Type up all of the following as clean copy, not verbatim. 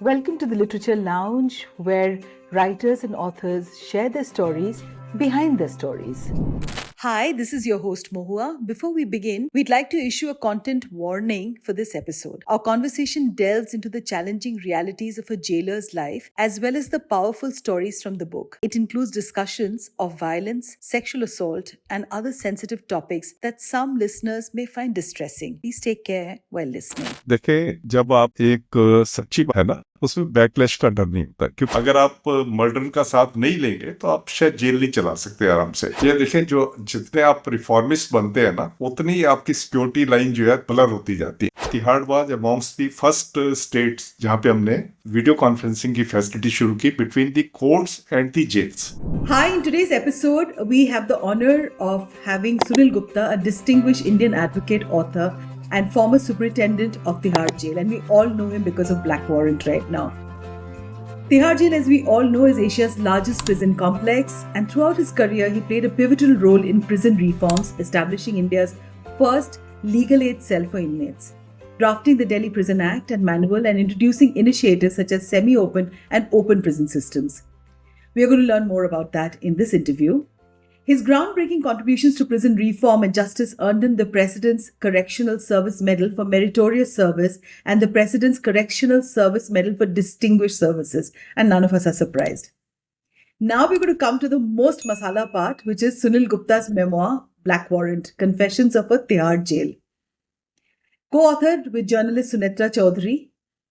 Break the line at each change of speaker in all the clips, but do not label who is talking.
Welcome to the Literature Lounge, where writers and authors share their stories behind their stories. Hi, this is your host Mohua. Before we begin, we'd like to issue a content warning for this episode. Our conversation delves into the challenging realities of a jailer's life as well as the powerful stories from the book. It includes discussions of violence, sexual assault, and other sensitive topics that some listeners may find distressing. Please take care while listening.
देखें, जब आप एक सच्ची है ना, उसमें backlash का डर नहीं होता, क्योंकि अगर आप मर्डर का साथ नहीं लेंगे तो आप शायद जेल नहीं चला सकते आराम से। ये देखें, जो जितने आप रिफॉर्मिस्ट बनते हैं ना, उतनी ही आपकी सिक्योरिटी लाइन जो है ब्लर होती जाती है। Tihar was amongst the first states जहां पे हमने वीडियो कॉन्फ्रेंसिंग की फैसिलिटी शुरू की between the courts and the jails.
Hi, in today's episode, we have the honor of having Sunil Gupta, a distinguished Indian advocate, author, and former superintendent of Tihar Jail. And we all know him because of Black Warrant right now. Tihar Jail, as we all know, is Asia's largest prison complex. And throughout his career, he played a pivotal role in prison reforms, establishing India's first legal aid cell for inmates, drafting the Delhi Prison Act and Manual, and introducing initiatives such as semi-open and open prison systems. We are going to learn more about that in this interview. His groundbreaking contributions to prison reform and justice earned him the President's Correctional Service Medal for Meritorious Service and the President's Correctional Service Medal for Distinguished Services, and none of us are surprised. Now we're going to come to the most masala part, which is Sunil Gupta's memoir, Black Warrant, Confessions of a Tihar Jail. Co-authored with journalist Sunetra Chaudhary,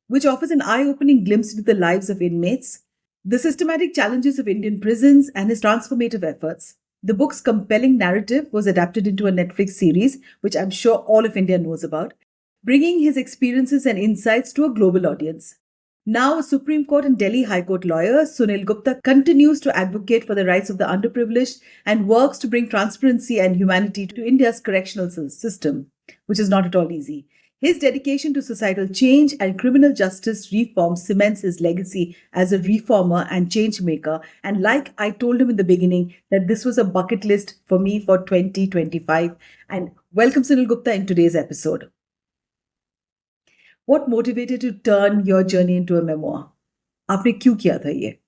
which offers an eye-opening glimpse into the lives of inmates, the systematic challenges of Indian prisons, and his transformative efforts. The book's compelling narrative was adapted into a Netflix series, which I'm sure all of India knows about, bringing his experiences and insights to a global audience. Now a Supreme Court and Delhi High Court lawyer, Sunil Gupta continues to advocate for the rights of the underprivileged and works to bring transparency and humanity to India's correctional system, which is not at all easy. His dedication to societal change and criminal justice reform cements his legacy as a reformer and change maker. And like I told him in the beginning, that this was a bucket list for me for 2025. And welcome Sunil Gupta in today's episode. What motivated you to turn your journey into a memoir? आपने क्यों किया था ये?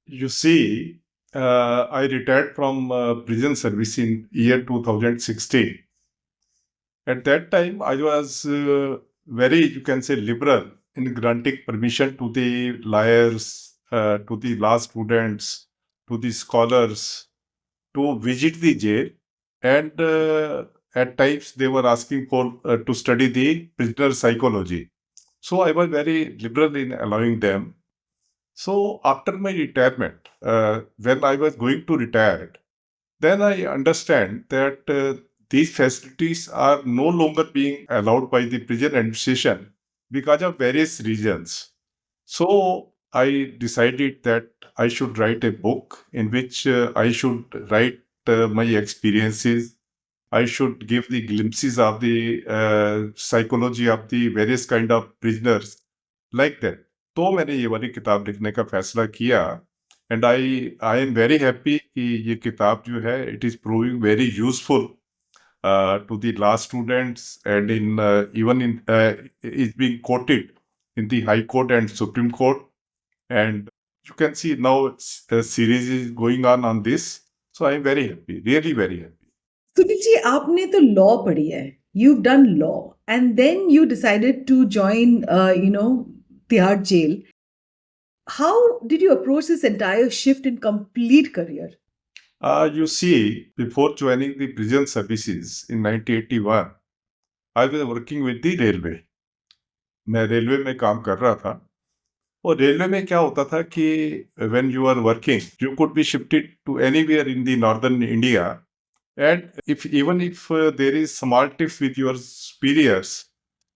You see, I retired from prison service in year 2016. At that time, I was very, you can say, liberal in granting permission to the lawyers, to the law students, to the scholars to visit the jail. And at times, they were asking for to study the prisoner psychology. So I was very liberal in allowing them. So after my retirement, when I was going to retire, then I understand that these facilities are no longer being allowed by the prison administration because of various reasons. So I decided that I should write a book in which I should write my experiences. I should give the glimpses of the psychology of the various kind of prisoners like that. तो मैंने ये वाली किताब लिखने का फैसला किया. And I am very happy कि ये किताब जो है, it is proving very useful to the law students, and in even in is being quoted in the High Court and Supreme Court, and you can see now a series is going on this. So I am very happy, really very happy.
Sunil ji, आपने तो law पढ़ी है. You've done law, and then you decided to join, Tihar Jail. How did you approach this entire shift in complete career?
You see, before joining the prison services in 1981, I was working with the railway. मैं railway में काम कर रहा था, और railway में क्या होता था कि when you are working, you could be shifted to anywhere in the northern India, and even if there is small tiff with your superiors,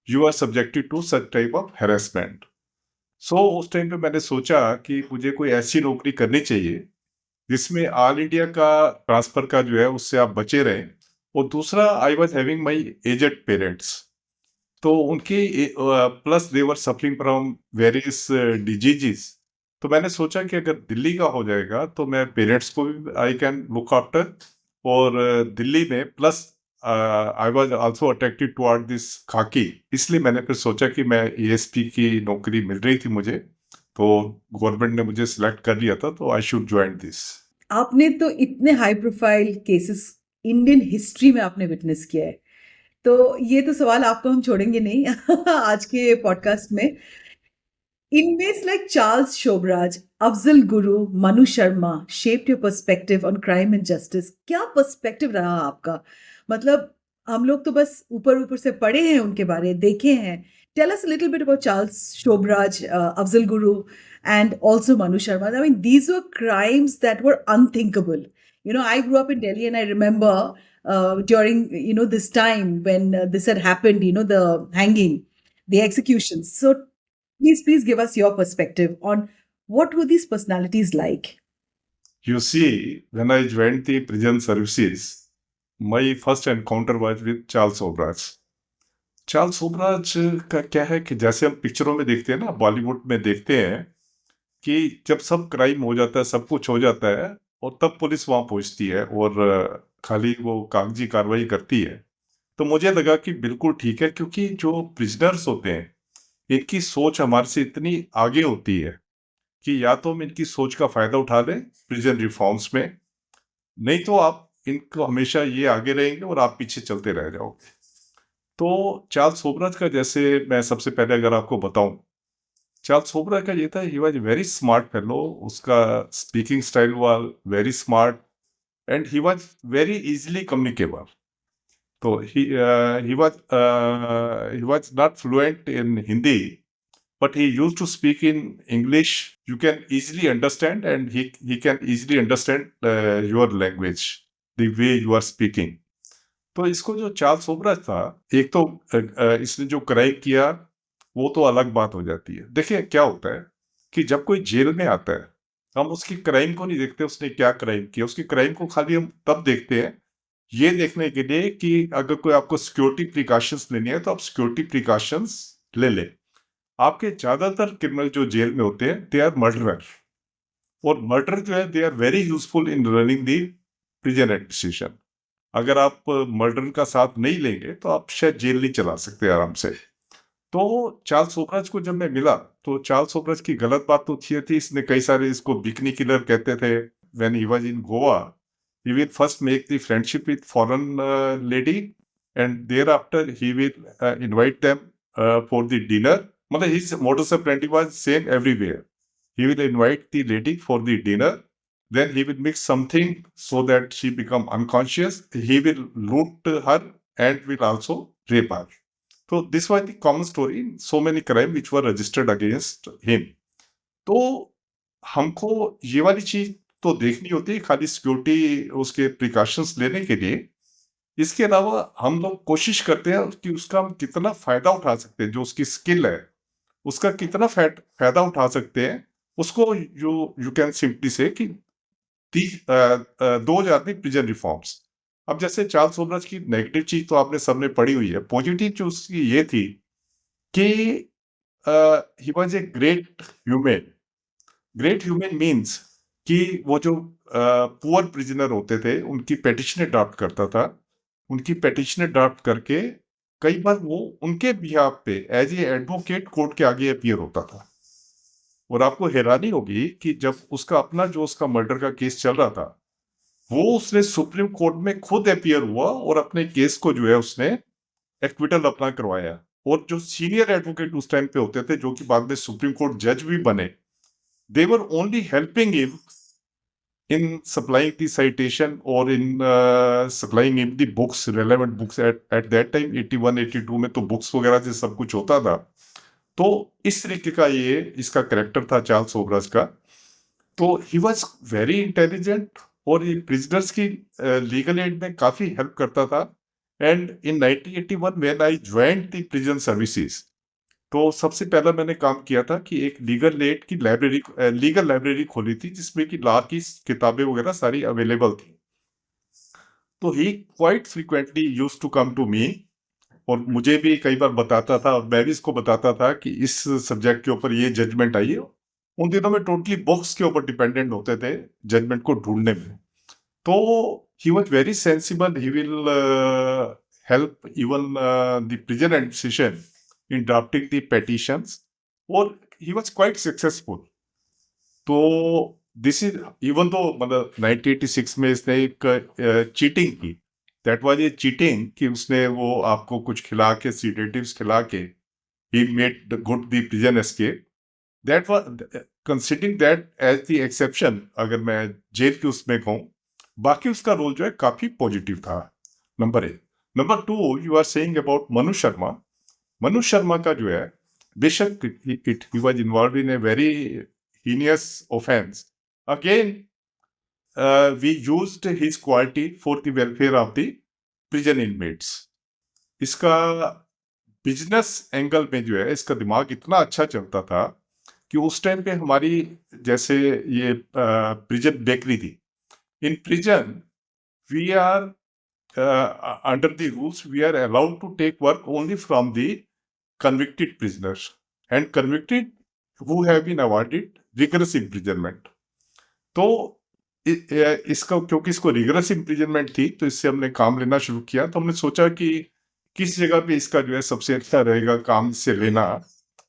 you are subjected to such type of harassment. So उस time पे मैंने सोचा कि मुझे कोई ऐसी नौकरी करनी चाहिए जिसमें ऑल इंडिया का ट्रांसफर का जो है उससे आप बचे रहें, और दूसरा I was having my aged parents, तो उनकी plus they were suffering from various diseases. तो मैंने सोचा कि अगर दिल्ली का हो जाएगा तो मैं पेरेंट्स को भी आई कैन लुक आफ्टर, और दिल्ली में plus I was also attracted toward this खाकी. इसलिए मैंने फिर सोचा कि मैं एएसपी की नौकरी मिल रही थी मुझे, तो गवर्नमेंट ने मुझे सिलेक्ट कर लिया था, तो आई शुड ज्वाइन दिस।
आपने तो इतने high profile cases Indian history में आपने विटनेस किया है, तो ये तो सवाल आपको हम छोड़ेंगे नहीं आज के पॉडकास्ट में। Inmates like Charles Shobraj, Afzal Guru, Manu Sharma shaped your perspective on crime and justice. क्या पर्सपेक्टिव रहा आपका? मतलब हम लोग तो बस ऊपर ऊपर से पढ़े हैं उनके बारे, देखे हैं. Tell us a little bit about Charles Shobraj, Afzal Guru, and also Manu Sharma. I mean, these were crimes that were unthinkable. You know, I grew up in Delhi, and I remember during this time when this had happened. You know, the hanging, the executions. So please give us your perspective on what were these personalities like?
You see, when I joined the prison services, my first encounter was with Charles Obraj. Charles Obraj का क्या है कि जैसे हम पिक्चरों में देखते हैं ना, बॉलीवुड में देखते हैं कि जब सब क्राइम हो जाता है, सब कुछ हो जाता है, और तब पुलिस वहां पहुंचती है और खाली वो कागजी कार्रवाई करती है। तो मुझे लगा कि बिल्कुल ठीक है, क्योंकि जो प्रिजनर्स होते हैं इनकी सोच हमारे से इतनी आगे होती है कि या तो हम इनकी सोच का फायदा उठा लें प्रिजन रिफॉर्म्स में, नहीं तो आप इनको हमेशा ये आगे रहेंगे और आप पीछे चलते रह जाओगे। तो चार्ल्स सोबराज का, जैसे मैं सबसे पहले अगर आपको बताऊं, चार्ल्स सोबराज का ये था, he was very smart fellow. उसका speaking style was very smart and he was very easily communicable. तो he was not fluent in Hindi, but he used to speak in English. You can easily understand, and he can easily understand your language, the way you are speaking. तो इसको जो Charles Sobhraj था, एक तो इसने जो crime किया वो तो अलग बात हो जाती है। देखिए क्या होता है कि जब कोई जेल में आता है, हम उसकी क्राइम को नहीं देखते उसने क्या क्राइम किया, उसकी क्राइम को खाली हम तब देखते हैं ये देखने के लिए कि अगर कोई आपको सिक्योरिटी प्रिकॉशंस लेनी है तो आप सिक्योरिटी प्रिकॉशंस ले लें। आपके ज्यादातर क्रिमिनल जो जेल में होते हैं दे आर मर्डरर, और मर्डर जो है they are very useful in running the prison administration. अगर आप मर्डर का साथ नहीं लेंगे तो आप शायद जेल नहीं चला सकते आराम से। तो चार्ल्स सोबराज को जब मैं मिला, तो चार्ल्स सोबराज की गलत बात तो ये थी, इसने कई सारे इसको बिकनी किलर कहते थे। When he was in Goa, he will first make the friendship with foreign lady, and thereafter he will invite them for the dinner. मतलब his modus operandi was same everywhere. He will invite the lady for the dinner, then he will mix something so that she become unconscious. He will loot her and will also rape her. So this was the common story in so many crimes which were registered against him. तो हमको ये वाली चीज तो देखनी होती है खाली सिक्योरिटी उसके प्रिकॉशंस लेने के लिए। इसके अलावा हम लोग कोशिश करते हैं कि उसका हम कितना फायदा उठा सकते हैं, जो उसकी स्किल है उसका कितना फायदा उठा सकते हैं। उसको यू कैन सिंपली से कि 2000 प्रिजन रिफॉर्म्स। अब जैसे चार्ल्स सोबराज की नेगेटिव चीज तो आपने सबने पढ़ी हुई है, पॉजिटिव चीज उसकी ये थी कि he was a great human. Great human means कि वो जो पुअर प्रिजनर होते थे उनकी पेटिशनें ड्राफ्ट करता था, उनकी पेटिशनें ड्राफ्ट करके कई बार वो उनके बिहाफ पे एज ए एडवोकेट कोर्ट के आगे अपीयर होता था। और आपको हैरानी होगी कि जब उसका अपना जो उसका मर्डर का केस चल रहा था, वो उसने सुप्रीम कोर्ट में खुद अपीयर हुआ और अपने केस को जो है उसने एक्विटल अपना करवाया। और जो सीनियर एडवोकेट उस टाइम पे होते थे, जो कि बाद में सुप्रीम कोर्ट जज भी बने, they were only helping him in supplying the citation or in supplying him the books, relevant books at that time 81 82 में तो बुक्स वगैरह से सब कुछ होता था। तो इस तरीके का ये इसका कैरेक्टर था चार्ल्स सोबराज का। तो ही वाज वेरी इंटेलिजेंट और ये प्रिजनर्स की लीगल एड में काफी हेल्प करता था। And in 1981 when I joined the prison services, तो सबसे पहला मैंने काम किया था कि एक लीगल एड की लाइब्रेरी, लीगल लाइब्रेरी खोली थी जिसमें कि लॉ की किताबें वगैरह सारी अवेलेबल थी। तो he quite frequently used to come to me, और मुझे भी कई बार बताता था और मैं भी इसको बताता था कि इस सब्जेक्ट के ऊपर ये जजमेंट आई है। उन दिनों में टोटली बुक्स के ऊपर डिपेंडेंट होते थे जजमेंट को ढूंढने में। तो he was very sensible, he will help even the prison administration in drafting the petitions. और ही वाज क्वाइट सक्सेसफुल। तो दिस इज इवन दो मतलब 1986 में इसने एक चीटिंग की, दैट वाज ए चीटिंग कि उसने वो आपको कुछ खिला के सीडेटिव्स खिला के he made the good the prison escape. That was considering that as the exception, अगर मैं जेल के उसमें कहूँ, बाकी उसका रोल जो है काफी पॉजिटिव था। नंबर एक। Number two, you are saying about Manu Sharma. Manu Sharma का जो है, बेशक he was involved in a very heinous offense. Again, we used his quality for the welfare of the prison inmates. इसका बिजनेस एंगल में जो है इसका दिमाग इतना अच्छा चलता था कि उस टाइम पे हमारी, जैसे ये प्रिजन बेकरी थी, in prison we are under the rules we are allowed to take work only from the convicted prisoners and convicted who have been awarded rigorous imprisonment. तो इसका, क्योंकि इसको rigorous imprisonment थी, तो इससे हमने काम लेना शुरू किया। तो हमने सोचा कि किस जगह पे इसका जो है सबसे अच्छा रहेगा काम से लेना।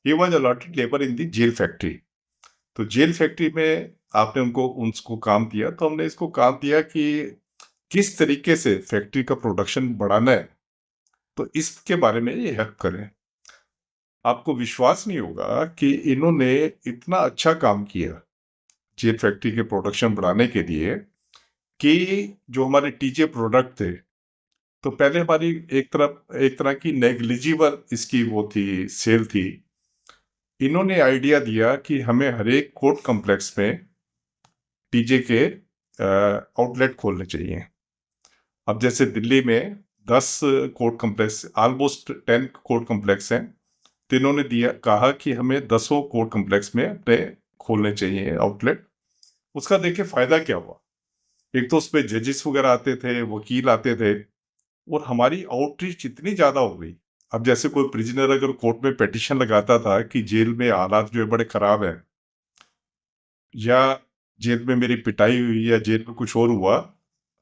He was allotted labor in the jail factory. तो जेल फैक्ट्री में आपने उनको काम दिया, तो हमने इसको काम दिया कि किस तरीके से फैक्ट्री का प्रोडक्शन बढ़ाना है, तो इसके बारे में ये हेल्प करें। आपको विश्वास नहीं होगा कि इन्होंने इतना अच्छा काम किया जेल फैक्ट्री के प्रोडक्शन बढ़ाने के लिए कि जो हमारे टीजे प्रोडक्ट थे, तो पहले हमारी एक तरह की नेग्लिजिबल इसकी वो थी, सेल थी। इन्होंने आइडिया दिया कि हमें हर एक कोर्ट कॉम्प्लेक्स में टीजे के आउटलेट खोलने चाहिए। अब जैसे दिल्ली में 10 court complex, almost 10 court complex हैं, तो इन्होंने कहा कि हमें 10 कोर्ट कॉम्प्लेक्स में अपने खोलने चाहिए आउटलेट। उसका देखिए फायदा क्या हुआ, एक तो उसमें जजेस वगैरह आते थे, वकील आते थे, और हमारी आउटरीच इतनी ज्यादा हो गई। अब जैसे कोई प्रिजनर अगर कोर्ट में पिटीशन लगाता था कि जेल में हालात जो है बड़े खराब है, या जेल में मेरी पिटाई हुई, या जेल में कुछ और हुआ,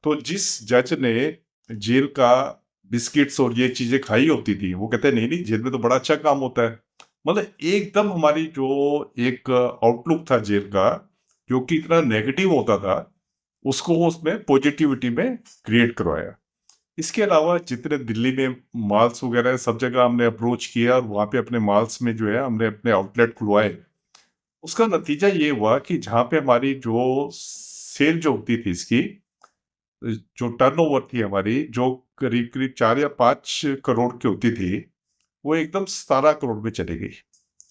तो जिस जज ने जेल का बिस्किट्स और ये चीजें खाई होती थी, वो कहते हैं नहीं नहीं, जेल में तो बड़ा अच्छा काम होता है। मतलब एकदम हमारी जो एक आउटलुक था जेल का, जो कि इतना नेगेटिव होता था, उसको उसमें पॉजिटिविटी में क्रिएट करवाया। इसके अलावा जितने दिल्ली में मॉल्स वगैरह है, सब जगह हमने अप्रोच किया, और वहाँ पे अपने मॉल्स में जो है हमने अपने आउटलेट खुलवाए। उसका नतीजा ये हुआ कि जहाँ पे हमारी जो सेल जो होती थी इसकी, जो टर्नओवर थी हमारी, जो करीब करीब 4 या 5 करोड़ की होती थी, वो एकदम 17 करोड़ में चली गई।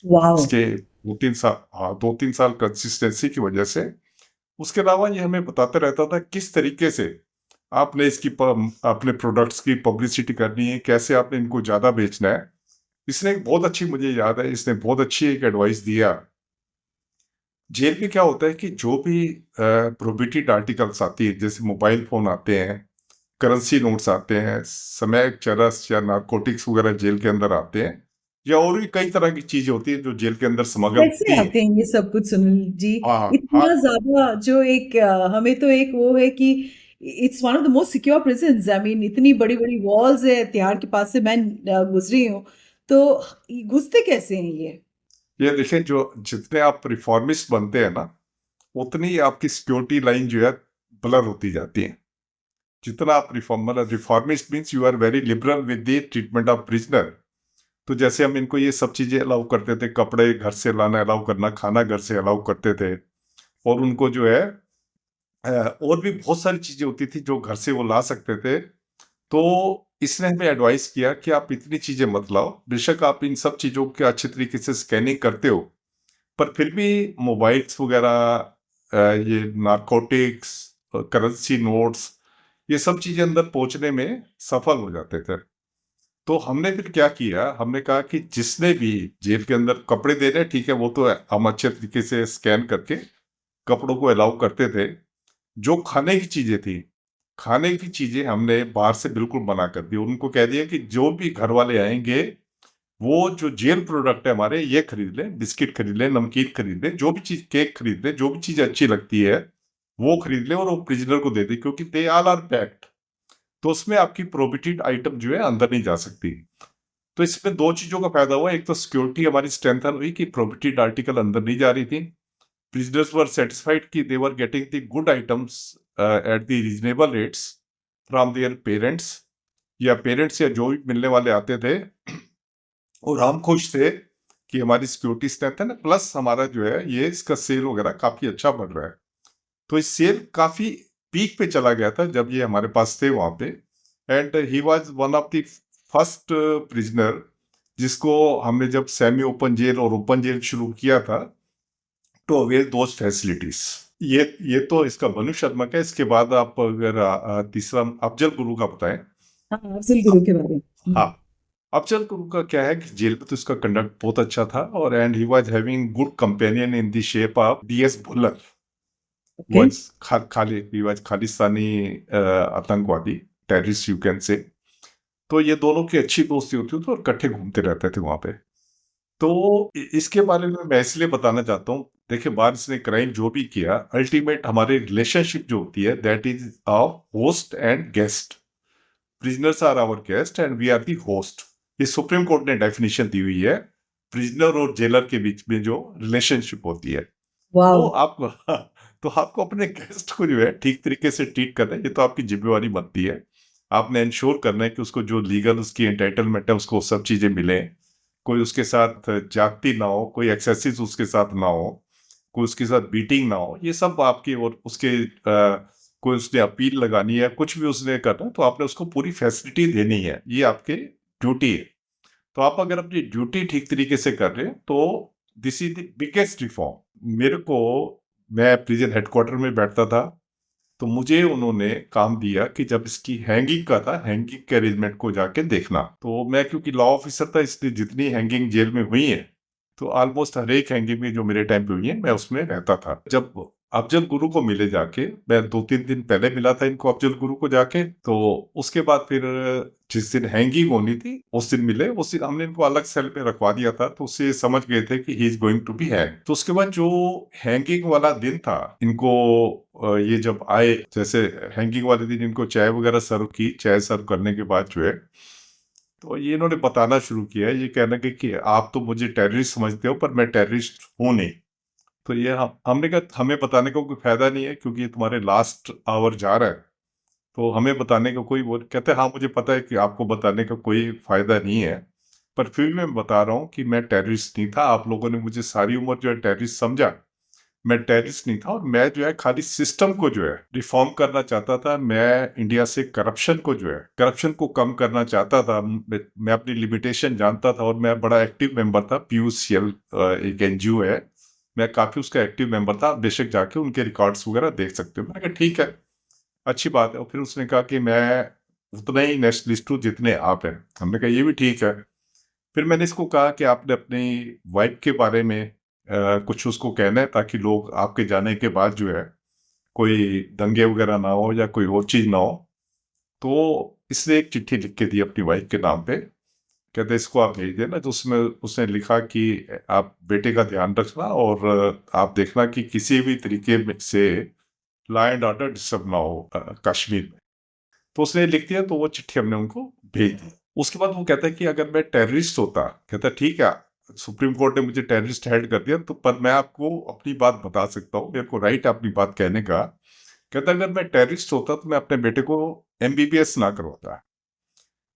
वाओ।
इसके 2-3 साल कंसिस्टेंसी की वजह से। उसके अलावा ये हमें बताते रहता था किस तरीके से आपने अपने प्रोडक्ट्स की पब्लिसिटी करनी है, कैसे आपने इनको ज्यादा बेचना है। इसने एक बहुत अच्छी, मुझे याद है, इसने बहुत अच्छी एक एडवाइस दिया। जेल में क्या होता है कि जो भी प्रोहिबिटेड आर्टिकल्स आती है, जैसे मोबाइल फोन आते हैं, करेंसी नोट्स आते हैं, स्मैक, चरस या नारकोटिक्स वगैरह जेल के अंदर आते हैं, या और भी कई तरह की चीजें होती हैं जो जेल के अंदर स्मगल
कैसे
होती हैं।
आते हैं ये सब कुछ सुनील जी?
हाँ हाँ।
इतना ज्यादा जो एक हमें तो एक वो है कि it's one of the most secure prisons. I mean इतनी बड़ी बड़ी वॉल्स है, तिहाड़ के पास से मैं गुजरी हूँ, तो घुसते कैसे हैं
ये देखें, जो जितने आप रिफॉर्मिस्ट बनते हैं ना, उतनी ही आपकी सिक्योरिटी लाइन जो है ब्लर होती जाती है। जितना आप reformist means you are very liberal with the treatment of prisoner. तो जैसे हम इनको ये सब चीजें अलाउ करते थे, कपड़े घर से लाना अलाउ करना, खाना घर से अलाउ करते थे, और उनको जो है और भी बहुत सारी चीजें होती थी जो घर से वो ला सकते थे। तो इसने हमें एडवाइस किया कि आप इतनी चीजें मत लाओ, बेशक आप इन सब चीजों के अच्छे तरीके से स्कैनिंग करते हो, पर फिर भी मोबाइल्स वगैरह, ये नारकोटिक्स, करेंसी नोट्स, ये सब चीजें अंदर पहुंचने में सफल हो जाते थे। तो हमने फिर क्या किया, हमने कहा कि जिसने भी जेल के अंदर कपड़े दे रहे हैं, ठीक है, वो तो हम अच्छे तरीके से स्कैन करके कपड़ों को अलाउ करते थे। जो खाने की चीजें थी, खाने की चीजें हमने बाहर से बिल्कुल मना कर दी। उनको कह दिया कि जो भी घर वाले आएंगे, वो जो जेल प्रोडक्ट है हमारे, ये खरीद लें, बिस्किट खरीद लें, नमकीन खरीद लें, जो भी चीज, केक खरीद लें, जो भी चीज अच्छी लगती है वो खरीद लें, और वो प्रिजनर को दे दें, क्योंकि दे ऑल आर पैक्ड। तो उसमें आपकी प्रोहिबिटेड आइटम जो है अंदर नहीं जा सकती। तो इसमें दो चीजों का फायदा हुआ, एक तो सिक्योरिटी हमारी स्ट्रेंथन हुई कि प्रोहिबिटेड आर्टिकल अंदर नहीं जा रही थी, prisoners were satisfied कि they were getting the good items at the reasonable rates from their parents, या पेरेंट्स या जो भी मिलने वाले आते थे, और हम खुश थे कि हमारी सिक्योरिटी स्ट्रेंथ है ना, प्लस हमारा जो है ये इसका सेल वगैरह काफी अच्छा बढ़ रहा है। तो इस सेल काफी पीक पे चला गया था जब ये हमारे पास थे वहां पे, and he was one of the first prisoner जिसको हमने जब सेमी ओपन जेल और ओपन जेल शुरू किया था टू अवेल दोज फैसिलिटीज। ये तो इसका मनु शर्मा का। इसके बाद आप अगर तीसरा अफजल गुरु का बताएं।
हाँ, अफजल गुरु के बारे में।
हाँ, अफजल गुरु का क्या है कि जेल में तो इसका कंडक्ट बहुत अच्छा था, और and he was having good companion in the shape of DS Bhullar,
Okay.
was he was Khalistani आतंकवादी, टेररिस्ट यू कैन से। तो ये दोनों की अच्छी दोस्ती होती थी और इकट्ठे घूमते रहते थे वहां पे। तो इसके बारे में मैं इसलिए बताना चाहता हूँ, देखिए बाहर इसने क्राइम जो भी किया, अल्टीमेट हमारी रिलेशनशिप जो होती है that is of host and guest. Prisoners are our guest and we are the host. ये सुप्रीम कोर्ट ने डेफिनेशन दी हुई है प्रिजनर और जेलर के बीच में जो रिलेशनशिप होती है।
Wow.
तो आप तो आपको अपने गेस्ट को जो है ठीक तरीके से ट्रीट करना है, ये तो आपकी जिम्मेवारी बनती है। आपने इंश्योर करना है कि उसको जो लीगल उसकी एंटाइटलमेंट है उसको सब चीजें मिले, कोई उसके साथ जाति ना हो, कोई एक्सेसिव उसके साथ ना हो, कोई उसके साथ बीटिंग ना हो, ये सब आपके और उसके कोई उसने अपील लगानी है, कुछ भी उसने करना, तो आपने उसको पूरी फैसिलिटी देनी है, ये आपके ड्यूटी है। तो आप अगर अपनी ड्यूटी ठीक तरीके से कर रहे हैं तो this is the biggest reform. मेरे को, मैं प्रिजन हेडक्वार्टर में बैठता था, तो मुझे उन्होंने काम दिया कि जब इसकी हैंगिंग का था, हैंगिंग के अरेंजमेंट को जाके देखना। तो मैं क्योंकि लॉ ऑफिसर था, इसलिए जितनी हैंगिंग जेल में हुई है, तो ऑलमोस्ट हर एक हैंगिंग में जो मेरे टाइम पे हुई है मैं उसमें रहता था। जब अफजल गुरु को मिले जाके, मैं 2-3 दिन पहले मिला था इनको अफजल गुरु को जाके, तो उसके बाद फिर जिस दिन हैंगिंग होनी थी उस दिन मिले। उस दिन हमने इनको अलग सेल पे रखवा दिया था, तो उससे समझ गए थे कि he is going to be hang. तो उसके बाद जो हैंगिंग वाला दिन था, इनको ये जब आए, जैसे हैंगिंग वाले दिन इनको चाय वगैरह सर्व की, चाय सर्व करने के बाद जो है, तो ये इन्होंने बताना शुरू किया, ये कहना कि आप तो मुझे टेररिस्ट समझते हो पर मैं टेररिस्ट हूं नहीं। तो ये हमने कहा हमें बताने का कोई फायदा नहीं है क्योंकि ये तुम्हारे लास्ट आवर जा रहा है, तो हमें बताने का कोई, वो कहते हैं हाँ मुझे पता है कि आपको बताने का कोई फायदा नहीं है, पर फिर भी मैं बता रहा हूँ कि मैं टेररिस्ट नहीं था। आप लोगों ने मुझे सारी उम्र जो है टेररिस्ट समझा, मैं टेररिस्ट नहीं था, और मैं जो है खाली सिस्टम को जो है रिफॉर्म करना चाहता था। मैं इंडिया से करप्शन को जो है, करप्शन को कम करना चाहता था। मैं अपनी लिमिटेशन जानता था, और मैं बड़ा एक्टिव मेंबर था। पीयूसीएल एक एनजीओ है, मैं काफी उसका एक्टिव मेंबर था, बेशक जाके उनके रिकॉर्ड्स वगैरह देख सकते हो। मैंने कहा ठीक है, अच्छी बात है। और फिर उसने कहा कि मैं उतना ही नेशनलिस्ट हूँ जितने आप हैं। हमने कहा ये भी ठीक है। फिर मैंने इसको कहा कि आपने अपनी वाइफ के बारे में कुछ उसको कहना है, ताकि लोग आपके जाने के बाद जो है कोई दंगे वगैरह ना हो या कोई और चीज ना हो। तो इसने एक चिट्ठी लिख के दी अपनी वाइफ के नाम पे, कहते इसको आप भेज देना। तो उसमें उसने लिखा कि आप बेटे का ध्यान रखना, और आप देखना कि किसी भी तरीके में से लॉ एंड ऑर्डर डिस्टर्ब ना हो कश्मीर में। तो उसने लिख दिया, तो वो चिट्ठी हमने उनको भेज दी। उसके बाद वो कहता है कि अगर मैं टेररिस्ट होता, कहता है ठीक है सुप्रीम कोर्ट ने मुझे टेररिस्ट हेड कर दिया, तो पर मैं आपको अपनी बात बता सकता हूँ, मेरे को राइट है अपनी बात कहने का। कहता अगर मैं टेररिस्ट होता तो मैं अपने बेटे को एमबीबीएस ना करवाता।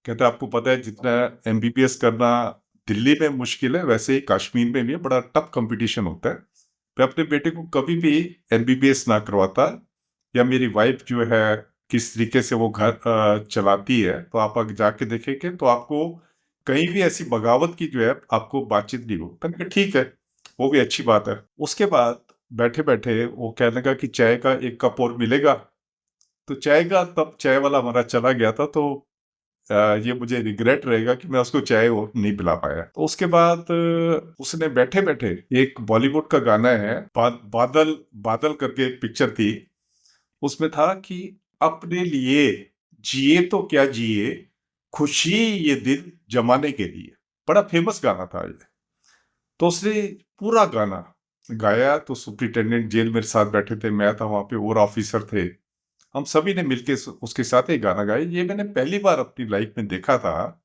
कहता आपको पता है जितना एमबीबीएस करना दिल्ली में मुश्किल है, वैसे ही कश्मीर में भी बड़ा टफ कंपटीशन होता है। मैं अपने बेटे को कभी भी एमबीबीएस ना करवाता, या मेरी वाइफ जो है किस तरीके से वो घर चलाती है, तो आप अगर जाके देखेंगे तो आपको कहीं भी ऐसी बगावत की जो है आपको बातचीत नहीं हो। मैंने कहा ठीक है, वो भी अच्छी बात है। उसके बाद बैठे बैठे वो कहने लगा कि चाय का एक कप और मिलेगा। तो चाय का, तब चाय वाला हमारा चला गया था, तो ये मुझे रिग्रेट रहेगा कि मैं उसको चाय और नहीं पिला पाया। तो उसके बाद उसने बैठे बैठे, एक बॉलीवुड का गाना है बादल बादल करके एक पिक्चर थी, उसमें था कि अपने लिए जिए तो क्या जिए, खुशी ये दिल जमाने के लिए। बड़ा फेमस गाना था ये। तो उसने पूरा गाना गाया। तो सुप्रिंटेंडेंट जेल मेरे साथ बैठे थे, मैं था वहां पे, और ऑफिसर थे, हम सभी ने मिलके उसके साथ एक गाना गाया। ये मैंने पहली बार अपनी लाइफ में देखा था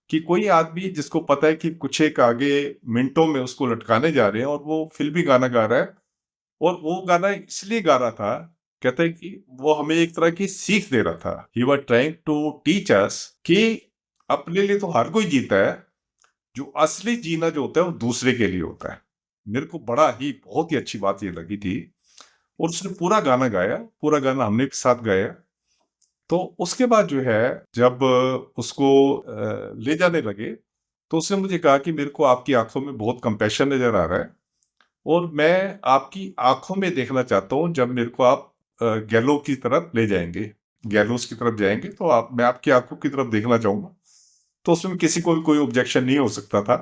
कि कोई आदमी जिसको पता है कि कुछ एक आगे मिनटों में उसको लटकाने जा रहे हैं और वो फिल्मी गाना गा रहा है, और वो गाना इसलिए गा रहा था, कहते हैं कि वो हमें एक तरह की सीख दे रहा था। He was trying to teach us कि अपने लिए तो हर कोई जीता है, जो असली जीना जो होता है वो दूसरे के लिए होता है। मेरे को बड़ा ही बहुत ही अच्छी बात ये लगी थी, और उसने पूरा गाना गाया, पूरा गाना हमने भी साथ गाया। तो उसके बाद जो है, जब उसको ले जाने लगे, तो उसने मुझे कहा कि मेरे को आपकी आंखों में बहुत कंपैशन नजर आ रहा है, और मैं आपकी आंखों में देखना चाहता हूँ जब मेरे को आप गैलो की तरफ ले जाएंगे, गैलोस की तरफ जाएंगे, तो आप मैं आपकी आंखों की तरफ देखना चाहूंगा। तो उसमें किसी को भी कोई ऑब्जेक्शन नहीं हो सकता था।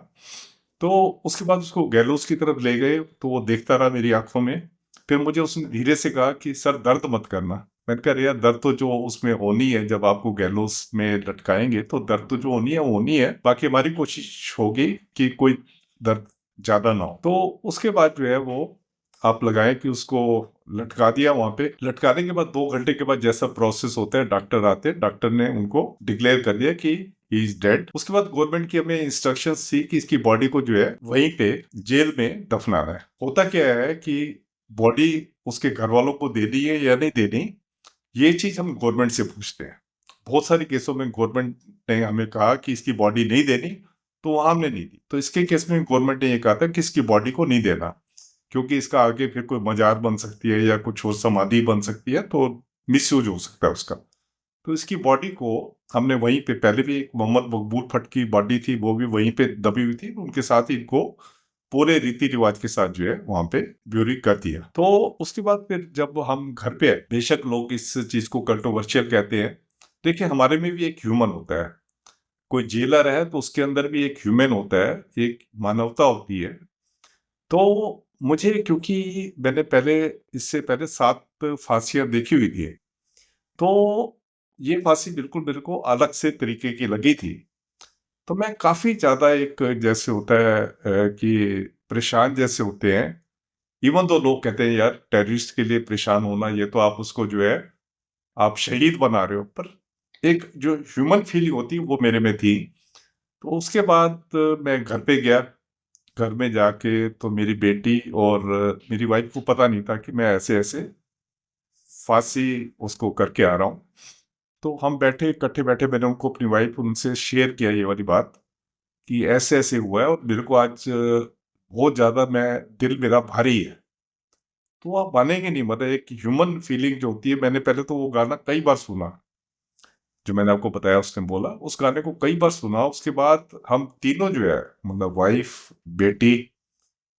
तो उसके बाद उसको गैलोस की तरफ ले गए, तो वो देखता रहा मेरी आंखों में। फिर मुझे उसने धीरे से कहा कि सर दर्द मत करना। मैंने कहा यार, दर्द तो जो उसमें होनी है, जब आपको गैलोस में लटकाएंगे तो दर्द तो जो होनी है वो होनी है, बाकी हमारी कोशिश होगी कि कोई दर्द ज्यादा ना हो। तो उसके बाद जो है वो आप लगाए कि उसको लटका दिया। वहां पे लटकाने के बाद 2 घंटे के बाद जैसा प्रोसेस होता है, डॉक्टर आते हैं, डॉक्टर ने उनको डिक्लेयर कर दिया कि ही इज डेड। उसके बाद गवर्नमेंट की हमें इंस्ट्रक्शंस थी कि इसकी बॉडी को जो है वहीं पे जेल में दफनाना है। होता क्या है कि बॉडी उसके घर वालों को देनी है या नहीं देनी, ये चीज हम गवर्नमेंट से पूछते हैं। बहुत सारे केसों में गवर्नमेंट ने हमें कहा कि इसकी बॉडी नहीं देनी, तो वहां हमने नहीं दी। तो इसके केस में गवर्नमेंट ने ये कहा था कि इसकी बॉडी को नहीं देना, क्योंकि इसका आगे फिर कोई मजार बन सकती है या कुछ और समाधि बन सकती है, तो मिसयूज हो सकता है उसका। तो इसकी बॉडी को हमने वहीं पे, पहले भी एक मोहम्मद मकबूल भट्ट की बॉडी थी, वो भी वहीं पे दबी हुई थी, उनके साथ ही इनको पूरे रीति रिवाज के साथ जो है वहां पे ब्यूरी कर दिया। तो उसके बाद फिर जब हम घर पे आए, बेशक लोग इस चीज को कंट्रोवर्शियल कहते हैं, देखिए हमारे में भी एक ह्यूमन होता है। कोई जेलर है तो उसके अंदर भी एक ह्यूमन होता है, एक मानवता होती है। तो मुझे, क्योंकि मैंने पहले, इससे पहले 7 फांसियां देखी हुई थी, तो ये फांसी बिल्कुल मेरे को अलग से तरीके की लगी थी। तो मैं काफी ज्यादा, एक जैसे होता है कि परेशान जैसे होते हैं। इवन तो लोग कहते हैं यार, टेररिस्ट के लिए परेशान होना, ये तो आप उसको जो है आप शहीद बना रहे हो, पर एक जो ह्यूमन फीलिंग होती है वो मेरे में थी। तो उसके बाद मैं घर पे गया। घर में जाके तो मेरी बेटी और मेरी वाइफ को पता नहीं था कि मैं ऐसे ऐसे फांसी उसको करके आ रहा हूँ। तो हम बैठे, इकट्ठे बैठे, मैंने उनको, अपनी वाइफ, उनसे शेयर किया ये वाली बात कि ऐसे ऐसे हुआ है, और मेरे को आज बहुत ज्यादा, मैं, दिल मेरा भारी है। तो आप मानेंगे नहीं, मतलब एक ह्यूमन फीलिंग जो होती है। मैंने पहले तो वो गाना कई बार सुना, जो मैंने आपको बताया, उसने बोला, उस गाने को कई बार सुना। उसके बाद हम तीनों जो है, मतलब वाइफ, बेटी,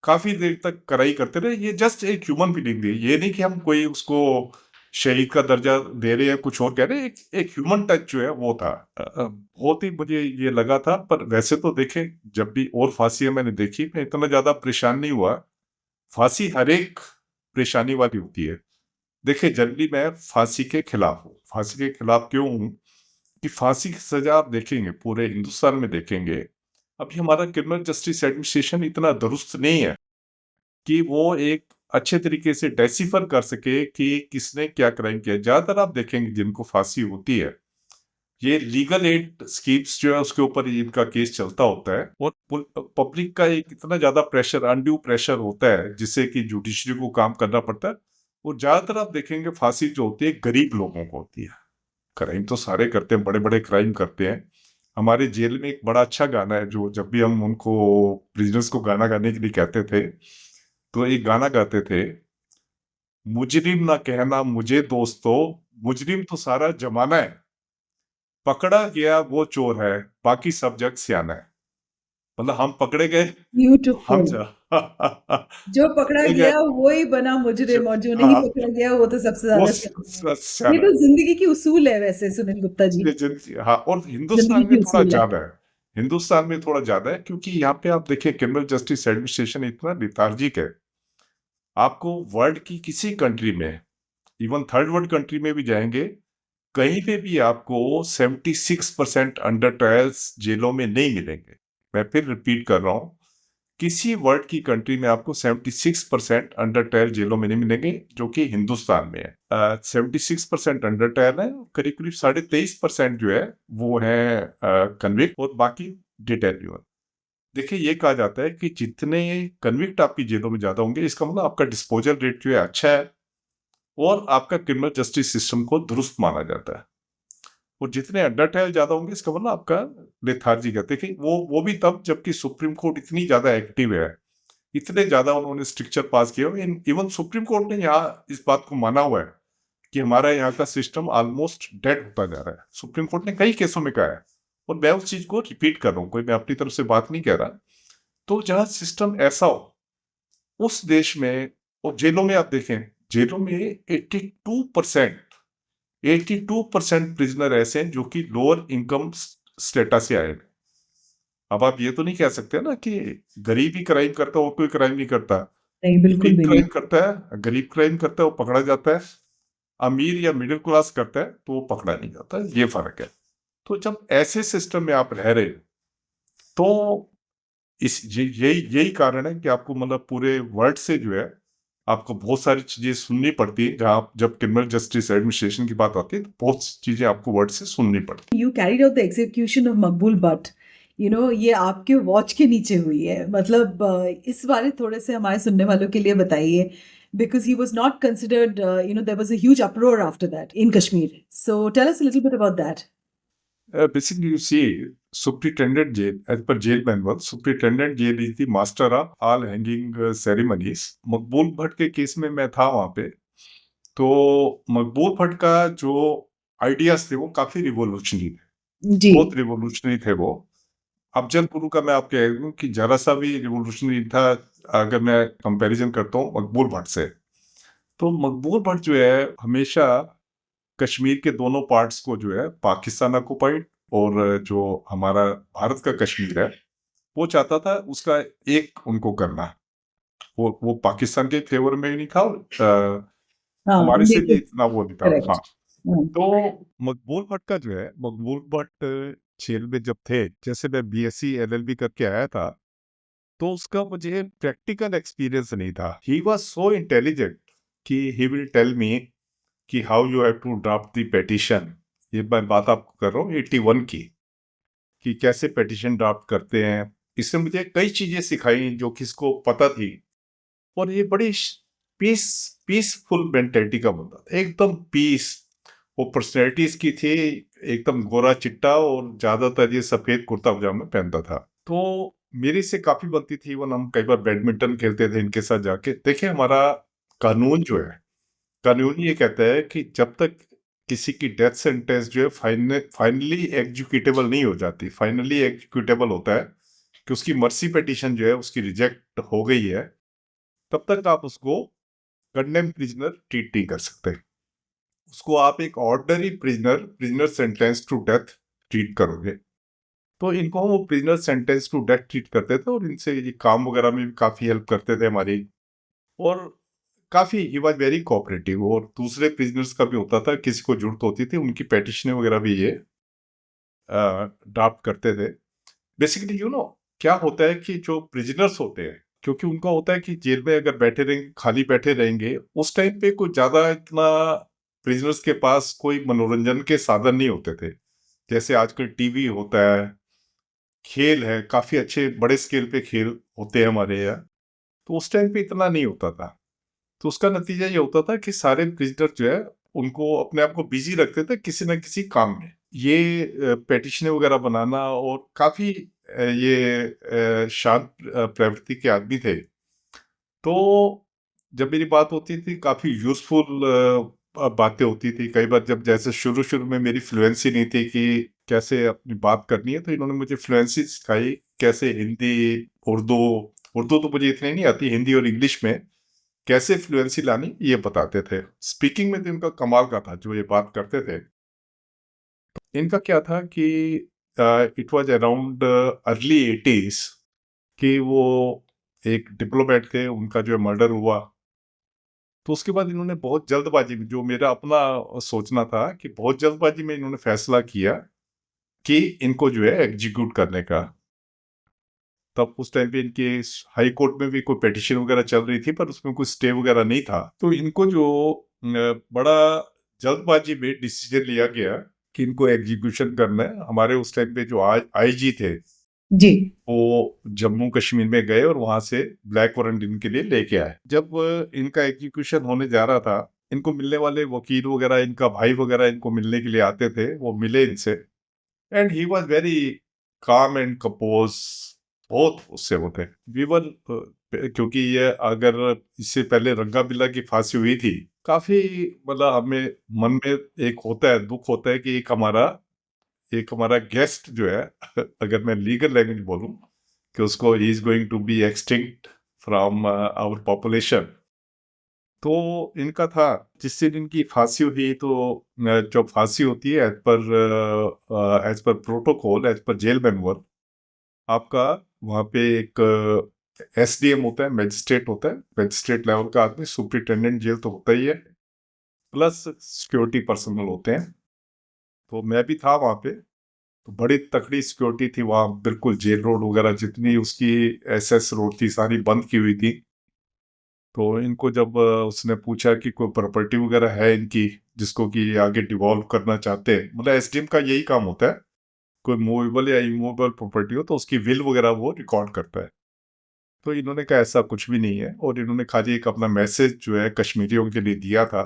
काफी देर तक कराई करते रहे। ये जस्ट एक ह्यूमन फीलिंग थी, ये नहीं कि हम कोई उसको शहीद का दर्जा दे रहे हैं, कुछ और कह रहे हैं। एक ह्यूमन टच जो है वो था। बहुत ही मुझे ये लगा था। पर वैसे तो देखें, जब भी और फांसियां मैंने देखी, मैं इतना ज्यादा परेशान नहीं हुआ। फांसी हर एक परेशानी वाली होती है। देखिए, जनरली मैं फांसी के खिलाफ हूँ। फांसी के खिलाफ क्यों हूँ? कि फांसी की सजा आप देखेंगे, पूरे हिंदुस्तान में देखेंगे, अभी हमारा क्रिमिनल जस्टिस एडमिनिस्ट्रेशन इतना दुरुस्त नहीं है कि वो एक अच्छे तरीके से डेसिफर कर सके कि किसने क्या क्राइम किया। ज्यादातर आप देखेंगे जिनको फांसी होती है, ये लीगल एड स्कीम्स जो है उसके ऊपर इनका केस चलता होता है, और पब्लिक का एक इतना ज्यादा प्रेशर, अनड्यू प्रेशर होता है, जिससे कि जुडिशरी को काम करना पड़ता है। और ज्यादातर आप देखेंगे फांसी जो होती है गरीब लोगों को होती है। क्राइम तो सारे करते हैं, बड़े बड़े क्राइम करते हैं। हमारे जेल में एक बड़ा अच्छा गाना है, जो जब भी हम उनको, प्रिजनर्स को गाना गाने के लिए कहते थे, तो एक गाना गाते थे, मुजरिम ना कहना मुझे दोस्तों, मुजरिम तो सारा जमाना है, पकड़ा गया वो चोर है, बाकी सब जग सियाना है। मतलब हम पकड़े गए, हम
ब्यूटिफुल।
जा
जो पकड़ा
पकड़े गए,
गया वही बना
जो,
मुजरिम, और जो नहीं
हाँ,
पकड़ा गया वो तो सबसे
वो
ज्यादा शर्मिंदा है। ये
सियाना
तो
है।
जिंदगी की उसूल है वैसे, सुनील गुप्ता जी।
हाँ, और
जिंदगी
हिंदुस्तान में
की
थोड़ा
उसूल है।
ज्यादा है। हिंदुस्तान में थोड़ा ज्यादा है, क्योंकि यहाँ पे आप देखिए क्रिमिनल जस्टिस एडमिनिस्ट्रेशन इतना लिथार्जिक है। आपको वर्ल्ड की किसी कंट्री में, इवन थर्ड वर्ल्ड कंट्री में भी जाएंगे, कहीं पे भी आपको 76% अंडर ट्रायल्स जेलों में नहीं मिलेंगे। मैं फिर रिपीट कर रहा हूँ किसी वर्ल्ड की कंट्री में आपको 76% अंडर ट्रायल जेलों में नहीं मिलेंगे, जो कि हिंदुस्तान में है। 76% अंडर ट्रायल है, करीब करीब 23.5% जो है वो है कन्विक्ट, और बाकी डिटेन्यू। देखिए, ये कहा जाता है कि जितने कन्विक्ट आपकी जेलों में ज्यादा होंगे, इसका मतलब आपका डिस्पोजल रेट जो है अच्छा है, और आपका क्रिमिनल जस्टिस सिस्टम को दुरुस्त माना जाता है। और जितने अंडर ट्रायल ज्यादा होंगे, इसका मतलब आपका लेथार्जी का। देखिए, वो भी तब जबकि सुप्रीम कोर्ट इतनी ज्यादा एक्टिव है, इतने ज्यादा उन्होंने स्ट्रिक्चर पास किया। इवन सुप्रीम कोर्ट ने यहाँ इस बात को माना हुआ है कि हमारा यहाँ का सिस्टम ऑलमोस्ट डेड होता जा रहा है। सुप्रीम कोर्ट ने कई केसों में कहा है, और मैं उस चीज को रिपीट कर रहा हूँ, कोई मैं अपनी तरफ से बात नहीं कह रहा। तो जहाँ सिस्टम ऐसा हो उस देश में, और जेलों में आप देखें, जेलों में 82% प्रिजनर ऐसे हैं जो कि लोअर इनकम स्टेटस से आए हैं। अब आप ये तो नहीं कह सकते ना कि गरीब ही क्राइम करता है और कोई क्राइम नहीं करता।
नहीं, बिल्कुल
गरीब
भी नहीं।
क्राइम करता है, गरीब क्राइम करता है, वो पकड़ा जाता है। अमीर या मिडिल क्लास करता है तो वो पकड़ा नहीं जाता। ये फर्क है। तो जब ऐसे सिस्टम में आप रह रहे, तो यही कारण है कि आपको मतलब पूरे वर्ल्ड से जो है, आपको बहुत सारी चीजें सुननी पड़ती है। जहाँ जब क्रिमिनल जस्टिस एडमिनिस्ट्रेशन की बात आती है, तो बहुत सी चीजें आपको वर्ल्ड से सुननी पड़ती
You carried out the execution of मकबूल भट्ट, ये आपके वॉच के नीचे हुई है। मतलब इस बारे थोड़े से हमारे सुनने वालों के लिए बताइए, because he was not considered, there was a huge uproar after that in Kashmir. So tell us a little bit about that.
है। Basically you see, superintendent jail, as per jail manual, superintendent jail is the master of all hanging ceremonies. Maqbool Bhat के case में मैं था वहां पे। तो मकबूल भट्ट का जो आइडियाज थे वो काफी रिवोल्यूशनरी थे,
जी।
बहुत रिवोल्यूशनरी थे वो। अफजल गुरु का मैं आपको कह दूं कि जरा सा भी रिवोल्यूशनरी था अगर मैं कंपैरिजन करता हूँ मकबूल भट्ट से। तो मकबूल भट्ट जो है हमेशा कश्मीर के दोनों पार्ट्स को जो है, पाकिस्तान ऑक्युपाइड और जो हमारा भारत का कश्मीर है, वो चाहता था उसका एक उनको करना। वो पाकिस्तान के फेवर में भी नहीं था, और
हाँ,
हमारे से भी
देखिए।
इतना वो नहीं था। हाँ।
करेक्ट।
तो मकबूल भट्ट का जो है, मकबूल भट्ट जेल में जब थे, जैसे मैं बीएससी एलएलबी करके आया था, तो उसका मुझे प्रैक्टिकल एक्सपीरियंस नहीं था। ही वॉज सो इंटेलिजेंट कि ही विल टेल मी कि how you have to draft the petition. ये मैं बात आपको कर रहा हूँ 81 की, कि कैसे पेटिशन ड्राफ्ट करते हैं। इसने मुझे कई चीजें सिखाई जो किसको पता थी। और ये बड़ी पीसफुल मेंटेलिटी का बंदा था, एकदम पीस। वो पर्सनैलिटीज की थी, एकदम गोरा चिट्टा, और ज्यादातर ये सफेद कुर्ता पजामा पहनता था। तो मेरी से काफी बनती थी। वो हम कई बार बैडमिंटन खेलते थे इनके साथ जाके। देखिए, हमारा कानून जो है, कानून ये कहता है कि जब तक किसी की डेथ सेंटेंस जो है फाइनली एग्जीक्यूटेबल नहीं हो जाती, फाइनली एग्जीक्यूटेबल होता है कि उसकी मर्सी पिटीशन जो है उसकी रिजेक्ट हो गई है, तब तक आप उसको कंडेम प्रिजनर ट्रीट नहीं कर सकते। उसको आप एक ordinary prisoner sentence to death treat करोगे। तो इनको वो prisoner sentence to death treat करते थे, और इनसे ये काम वगैरह में भी काफी हेल्प करते थे हमारी। और काफी ही वॉज वेरी कोऑपरेटिव। और दूसरे प्रिजनर्स का भी होता था, किसी को जरूरत होती थी उनकी पेटिशन वगैरह भी ये ड्राफ्ट करते थे। बेसिकली क्या होता है कि जो प्रिजनर्स होते हैं, क्योंकि उनका होता है कि जेल में अगर बैठे रहेंगे, खाली बैठे रहेंगे, उस टाइम पे कोई ज्यादा इतना प्रिजनर्स के पास कोई मनोरंजन के साधन नहीं होते थे। जैसे आजकल टीवी होता है, खेल है, काफी अच्छे बड़े स्केल पे खेल होते हैं हमारे यहाँ। तो उस टाइम पे इतना नहीं होता था। तो उसका नतीजा ये होता था कि सारे प्रिजनर जो है उनको अपने आप को बिजी रखते थे किसी न किसी काम में। ये पेटिशन वगैरह बनाना, और काफी ये शांत प्रवृत्ति के आदमी थे। तो जब मेरी बात होती थी, काफी यूजफुल बातें होती थी। कई बार जब जैसे शुरू शुरू में मेरी फ्लुएंसी नहीं थी कि कैसे अपनी बात करनी है, तो इन्होंने मुझे फ्लुएंसी सिखाई, कैसे हिंदी, उर्दू। उर्दू तो मुझे इतनी नहीं आती, हिंदी और इंग्लिश में कैसे फ्लुएंसी लानी ये बताते थे। स्पीकिंग में तो इनका कमाल का था, जो ये बात करते थे। इनका क्या था कि it was around early 80s कि वो एक डिप्लोमेट थे, उनका जो मर्डर हुआ। तो उसके बाद इन्होंने बहुत जल्दबाजी में, जो मेरा अपना सोचना था कि बहुत जल्दबाजी में इन्होंने फैसला किया कि इनको जो है एग्जीक्यूट करने का। तब उस टाइम पे इनके हाई कोर्ट में भी कोई पिटीशन वगैरह चल रही थी, पर उसमें कोई स्टे वगैरह नहीं था। तो इनको जो बड़ा जल्दबाजी में डिसीजन लिया गया कि इनको एग्जीक्यूशन करना है। हमारे उस टाइम पे जो आईजी थे
जी।
वो जम्मू कश्मीर में गए और वहां से ब्लैक वारंट इनके लिए लेके आए। जब इनका एग्जीक्यूशन होने जा रहा था, इनको मिलने वाले वकील वगैरह, इनका भाई वगैरह इनको मिलने के लिए आते थे, वो मिले इनसे, and he was very calm and compose. बहुत उससे होते वीवन, क्योंकि ये अगर इससे पहले रंगा बिल्ला की फांसी हुई थी, काफी मतलब हमें मन में एक होता है, दुख होता है कि एक हमारा गेस्ट जो है अगर मैं लीगल लैंग्वेज बोलूं कि उसको he is going to be extinct from our population. तो इनका था जिस दिन इनकी फांसी हुई, तो जब फांसी होती है as per protocol, as per jail manual, आपका वहाँ पे एक एसडीएम होता है, मैजिस्ट्रेट होता है, मैजिस्ट्रेट लेवल का आदमी, सुपरिटेंडेंट जेल तो होता ही है, प्लस सिक्योरिटी पर्सनल होते हैं। तो मैं भी था वहाँ पे, तो बड़ी तकड़ी सिक्योरिटी थी वहाँ, बिल्कुल जेल रोड वगैरह जितनी उसकी एसएस रोड थी सारी बंद की हुई थी। तो इनको जब उसने पूछा कि कोई प्रॉपर्टी वगैरह है इनकी जिसको कि आगे डिवॉल्व करना चाहते हैं, मतलब एसडीएम का यही काम होता है, कोई मूवेबल या इमूवेबल प्रॉपर्टी हो तो उसकी विल वगैरह वो रिकॉर्ड करता है। तो इन्होंने कहा ऐसा कुछ भी नहीं है, और इन्होंने खाली एक अपना मैसेज जो है कश्मीरियों के लिए दिया था।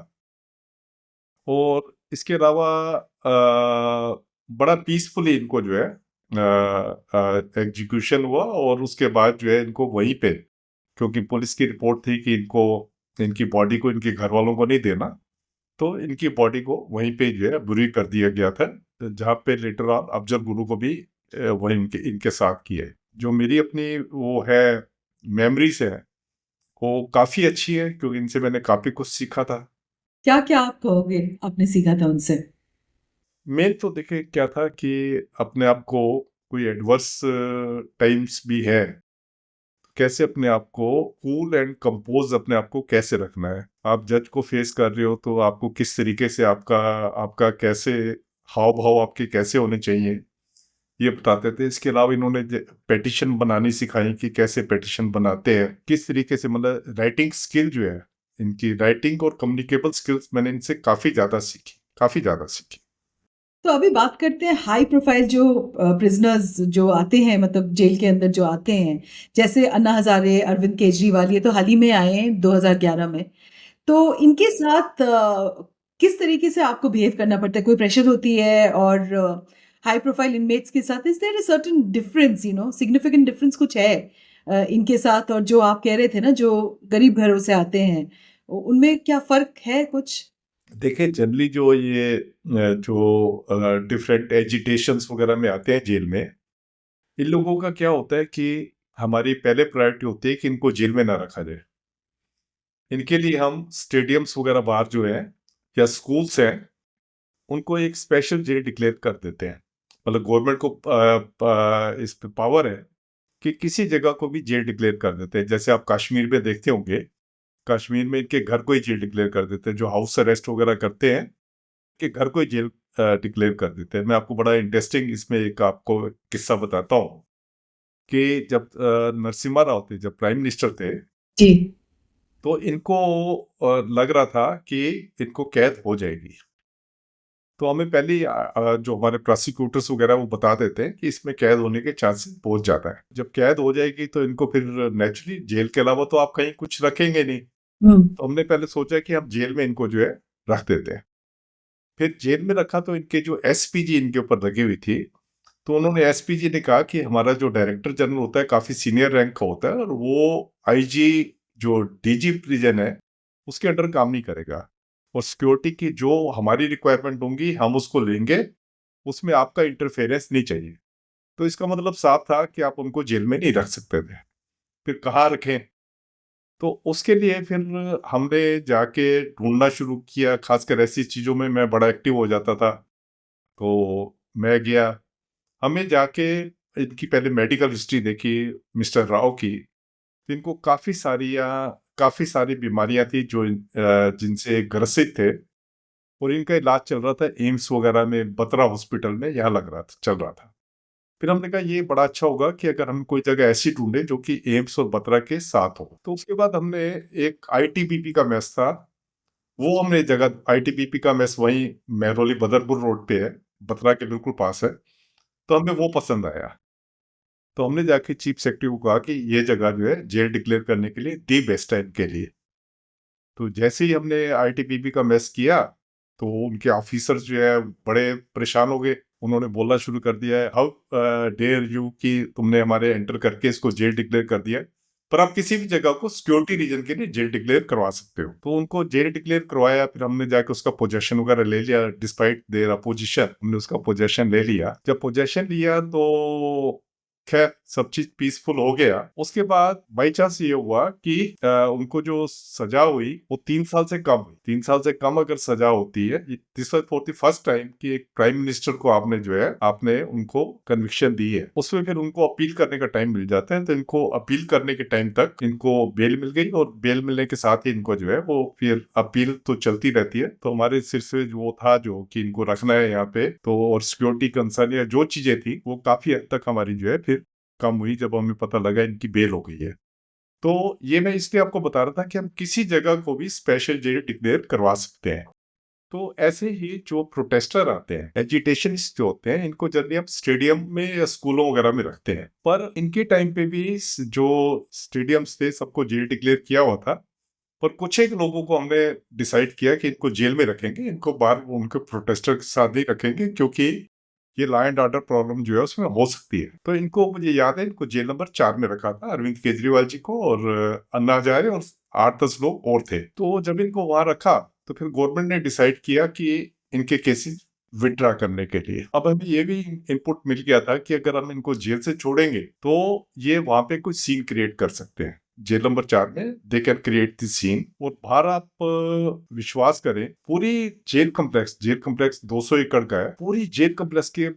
और इसके अलावा बड़ा पीसफुली इनको जो है एग्जीक्यूशन हुआ, और उसके बाद जो है इनको वहीं पे, क्योंकि पुलिस की रिपोर्ट थी कि इनको, इनकी बॉडी को इनके घर वालों को नहीं देना, तो इनकी बॉडी को वहीं पे जो है बुरी कर दिया गया था, जहाँ पे लेटर ऑन अफजल गुरु को भी वही इनके साथ किया है। जो मेरी अपनी वो है मेमोरीज है, वो काफी अच्छी है, क्योंकि इनसे मैंने काफी कुछ सीखा था।
क्या क्या आप कहोगे आपने सीखा था उनसे?
मेन तो देखिए क्या था कि अपने आप को, कोई एडवर्स टाइम्स भी है, कैसे अपने आप को कूल एंड कंपोज, अपने आप को कैसे रखना है। आप जज को फेस कर रहे हो तो आपको किस तरीके से आपका आपका कैसे हाव भाव आपके कैसे होने चाहिए, ये बताते थे। इसके अलावा इन्होंने पेटिशन बनानी सिखाई कि कैसे पेटिशन बनाते हैं, किस तरीके से, मतलब राइटिंग स्किल जो है इनकी, राइटिंग और कम्युनिकेबल स्किल्स मैंने इनसे काफी ज्यादा सीखी।
तो अभी बात करते हैं हाई प्रोफाइल जो प्रिजनर्स जो आते हैं, मतलब जेल के अंदर जो आते हैं, जैसे अन्ना हजारे, अरविंद केजरीवाल, ये तो हाल ही में आए हैं 2011 में। तो इनके साथ किस तरीके से आपको बिहेव करना पड़ता है? कोई प्रेशर होती है? और हाई प्रोफाइल इनमेट्स के साथ is there a certain difference, significant difference कुछ है इनके साथ, और जो आप कह रहे थे ना जो गरीब घरों से आते हैं, उनमें क्या फर्क है कुछ?
देखिए जनरली जो ये जो डिफरेंट एजिटेशंस वगैरह में आते हैं जेल में, इन लोगों का क्या होता है कि हमारी पहले प्रायोरिटी होती है कि इनको जेल में ना रखा जाए। इनके लिए हम स्टेडियम्स वगैरह बाहर जो है, या स्कूल्स हैं, उनको एक स्पेशल जेल डिक्लेयर कर देते हैं। मतलब गवर्नमेंट को इस पे पावर है कि किसी जगह को भी जेल डिक्लेयर कर देते हैं। जैसे आप कश्मीर में देखते होंगे, कश्मीर में इनके घर को ही जेल डिक्लेयर कर देते हैं, जो हाउस अरेस्ट वगैरह करते हैं कि घर को ही जेल डिक्लेयर कर देते हैं। मैं आपको बड़ा इंटरेस्टिंग इसमें एक आपको किस्सा बताता हूँ कि जब नरसिम्हा राव थे, जब प्राइम मिनिस्टर थे,
जी।
तो इनको लग रहा था कि इनको कैद हो जाएगी। तो हमें पहले ही, जो हमारे प्रोसिक्यूटर्स वगैरह वो बता देते हैं कि इसमें कैद होने के चांसेस बहुत ज्यादा है। जब कैद हो जाएगी तो इनको फिर नेचुरली जेल के अलावा तो आप कहीं कुछ रखेंगे नहीं।
हम्म।
तो हमने पहले सोचा कि हम जेल में इनको जो है रख देते हैं। फिर जेल में रखा तो इनके जो एसपीजी इनके ऊपर लगी हुई थी, तो उन्होंने एसपीजी ने कहा कि हमारा जो डायरेक्टर जनरल होता है काफी सीनियर रैंक का होता है, और वो आईजी जो डीजी प्रिजन है उसके अंडर काम नहीं करेगा, और सिक्योरिटी की जो हमारी रिक्वायरमेंट होंगी हम उसको लेंगे, उसमें आपका इंटरफेरेंस नहीं चाहिए। तो इसका मतलब साफ था कि आप उनको जेल में नहीं रख सकते थे। फिर कहाँ रखें? तो उसके लिए फिर हमने जाके ढूंढना शुरू किया, खासकर ऐसी चीजों में मैं बड़ा एक्टिव हो जाता था। तो मैं गया, हमें जाके इनकी पहले मेडिकल हिस्ट्री देखी मिस्टर राव की। इनको काफी सारी बीमारियां थी जो जिनसे ग्रसित थे, और इनका इलाज चल रहा था एम्स वगैरह में, बत्रा हॉस्पिटल में, यहाँ लग रहा था, चल रहा था। फिर हमने कहा ये बड़ा अच्छा होगा कि अगर हम कोई जगह ऐसी ढूंढे जो कि एम्स और बत्रा के साथ हो। तो उसके बाद हमने एक आईटीबीपी का मेस था, वो हमने जगह, आईटीबीपी का मेस वहीं मेहरौली बदरपुर रोड पे है, बत्रा के बिल्कुल पास है। तो हमें वो पसंद आया। तो हमने जाके चीफ सेक्रेटरी को कहा कि ये जगह जो है जेल डिक्लेयर करने के लिए दी बेस्ट है इनके लिए। तो जैसे ही हमने आईटीबीपी का मेस किया, तो उनके ऑफिसर्स जो है बड़े परेशान हो गए। उन्होंने बोलना शुरू कर दिया है, हाउ डेयर यू, कि तुमने हमारे एंटर करके इसको जेल डिक्लेयर कर दिया, पर आप किसी भी जगह को सिक्योरिटी रीजन के लिए जेल डिक्लेयर करवा सकते हो। तो उनको जेल डिक्लेयर करवाया, फिर हमने जाके उसका पोजेशन वगैरह ले लिया, डिस्पाइट देयर अपोजिशन हमने उसका पोजेशन ले लिया। जब पोजेशन लिया तो खैर सब चीज पीसफुल हो गया। उसके बाद बाई चांस ये हुआ कि उनको जो सजा हुई वो 3 साल से कम हुई। 3 साल से कम अगर सजा होती है, this was for the first time कि एक प्राइम मिनिस्टर को आपने जो है आपने उनको कन्विक्शन दी है, उसमें फिर उनको अपील करने का टाइम मिल जाता है। तो इनको अपील करने के टाइम तक इनको बेल मिल गई, और बेल मिलने के साथ ही इनको जो है वो फिर अपील तो चलती रहती है। तो हमारे सिर से जो था जो कि इनको रखना है यहाँ पे, तो और सिक्योरिटी कंसर्न या जो चीजें थी वो काफी हद तक हमारी जो है फिर कम हुई जब हमें पता लगा इनकी बेल हो गई है। तो ये मैं इसलिए आपको बता रहा था कि हम किसी जगह को भी स्पेशल जेल डिक्लेयर करवा सकते हैं। तो ऐसे ही जो प्रोटेस्टर आते हैं, एजिटेशनिस्ट जो होते हैं, इनको जनरली हम स्टेडियम में या स्कूलों वगैरह में रखते हैं। पर इनके टाइम पे भी जो स्टेडियम्स थे सबको जेल डिक्लेयर किया हुआ था, पर कुछ एक लोगों को हमने डिसाइड किया कि इनको जेल में रखेंगे, इनको बाहर उनके प्रोटेस्टर के साथ नहीं रखेंगे, क्योंकि ये लॉ एंड ऑर्डर प्रॉब्लम जो है उसमें हो सकती है। तो इनको मुझे याद है, इनको जेल नंबर 4 में रखा था, अरविंद केजरीवाल जी को, और अन्ना हजारे और 8-10 लोग और थे। तो जब इनको वहां रखा तो फिर गवर्नमेंट ने डिसाइड किया कि इनके केसेस विड्रा करने के लिए। अब हमें ये भी इनपुट मिल गया था कि अगर हम इनको जेल से छोड़ेंगे तो ये वहां पे कोई सीन क्रिएट कर सकते हैं। जेल नंबर 4 में they can create the scene. और बाहर आप विश्वास करें, पूरी जेल कम्प्लेक्स 200 एकड़ का है, पूरी जेल कम्प्लेक्स के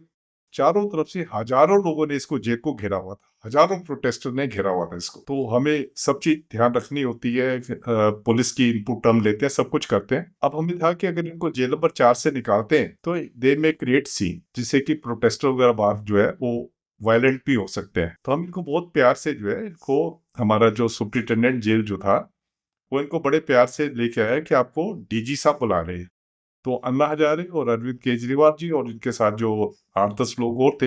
चारों तरफ से हजारों लोगों ने इसको जेल को घेरा हुआ था, हजारों प्रोटेस्टर ने घेरा हुआ था इसको। तो हमें सब चीज ध्यान रखनी होती है, पुलिस की इनपुट हम लेते हैं, सब कुछ करते हैं। अब हमें था कि अगर इनको जेल नंबर 4 से निकालते हैं तो दे में क्रिएट सीन, जिससे कि प्रोटेस्टर वगैरह बाहर जो है वो वायलेंट भी हो सकते हैं। तो हम इनको बहुत प्यार से जो है, इनको हमारा जो सुप्रिंटेंडेंट जेल जो था वो इनको बड़े प्यार से लेके आया कि आपको डीजी साहब बुला रहे हैं। तो अन्ना हजारे और अरविंद केजरीवाल जी और इनके साथ जो 8-10 लोग और थे,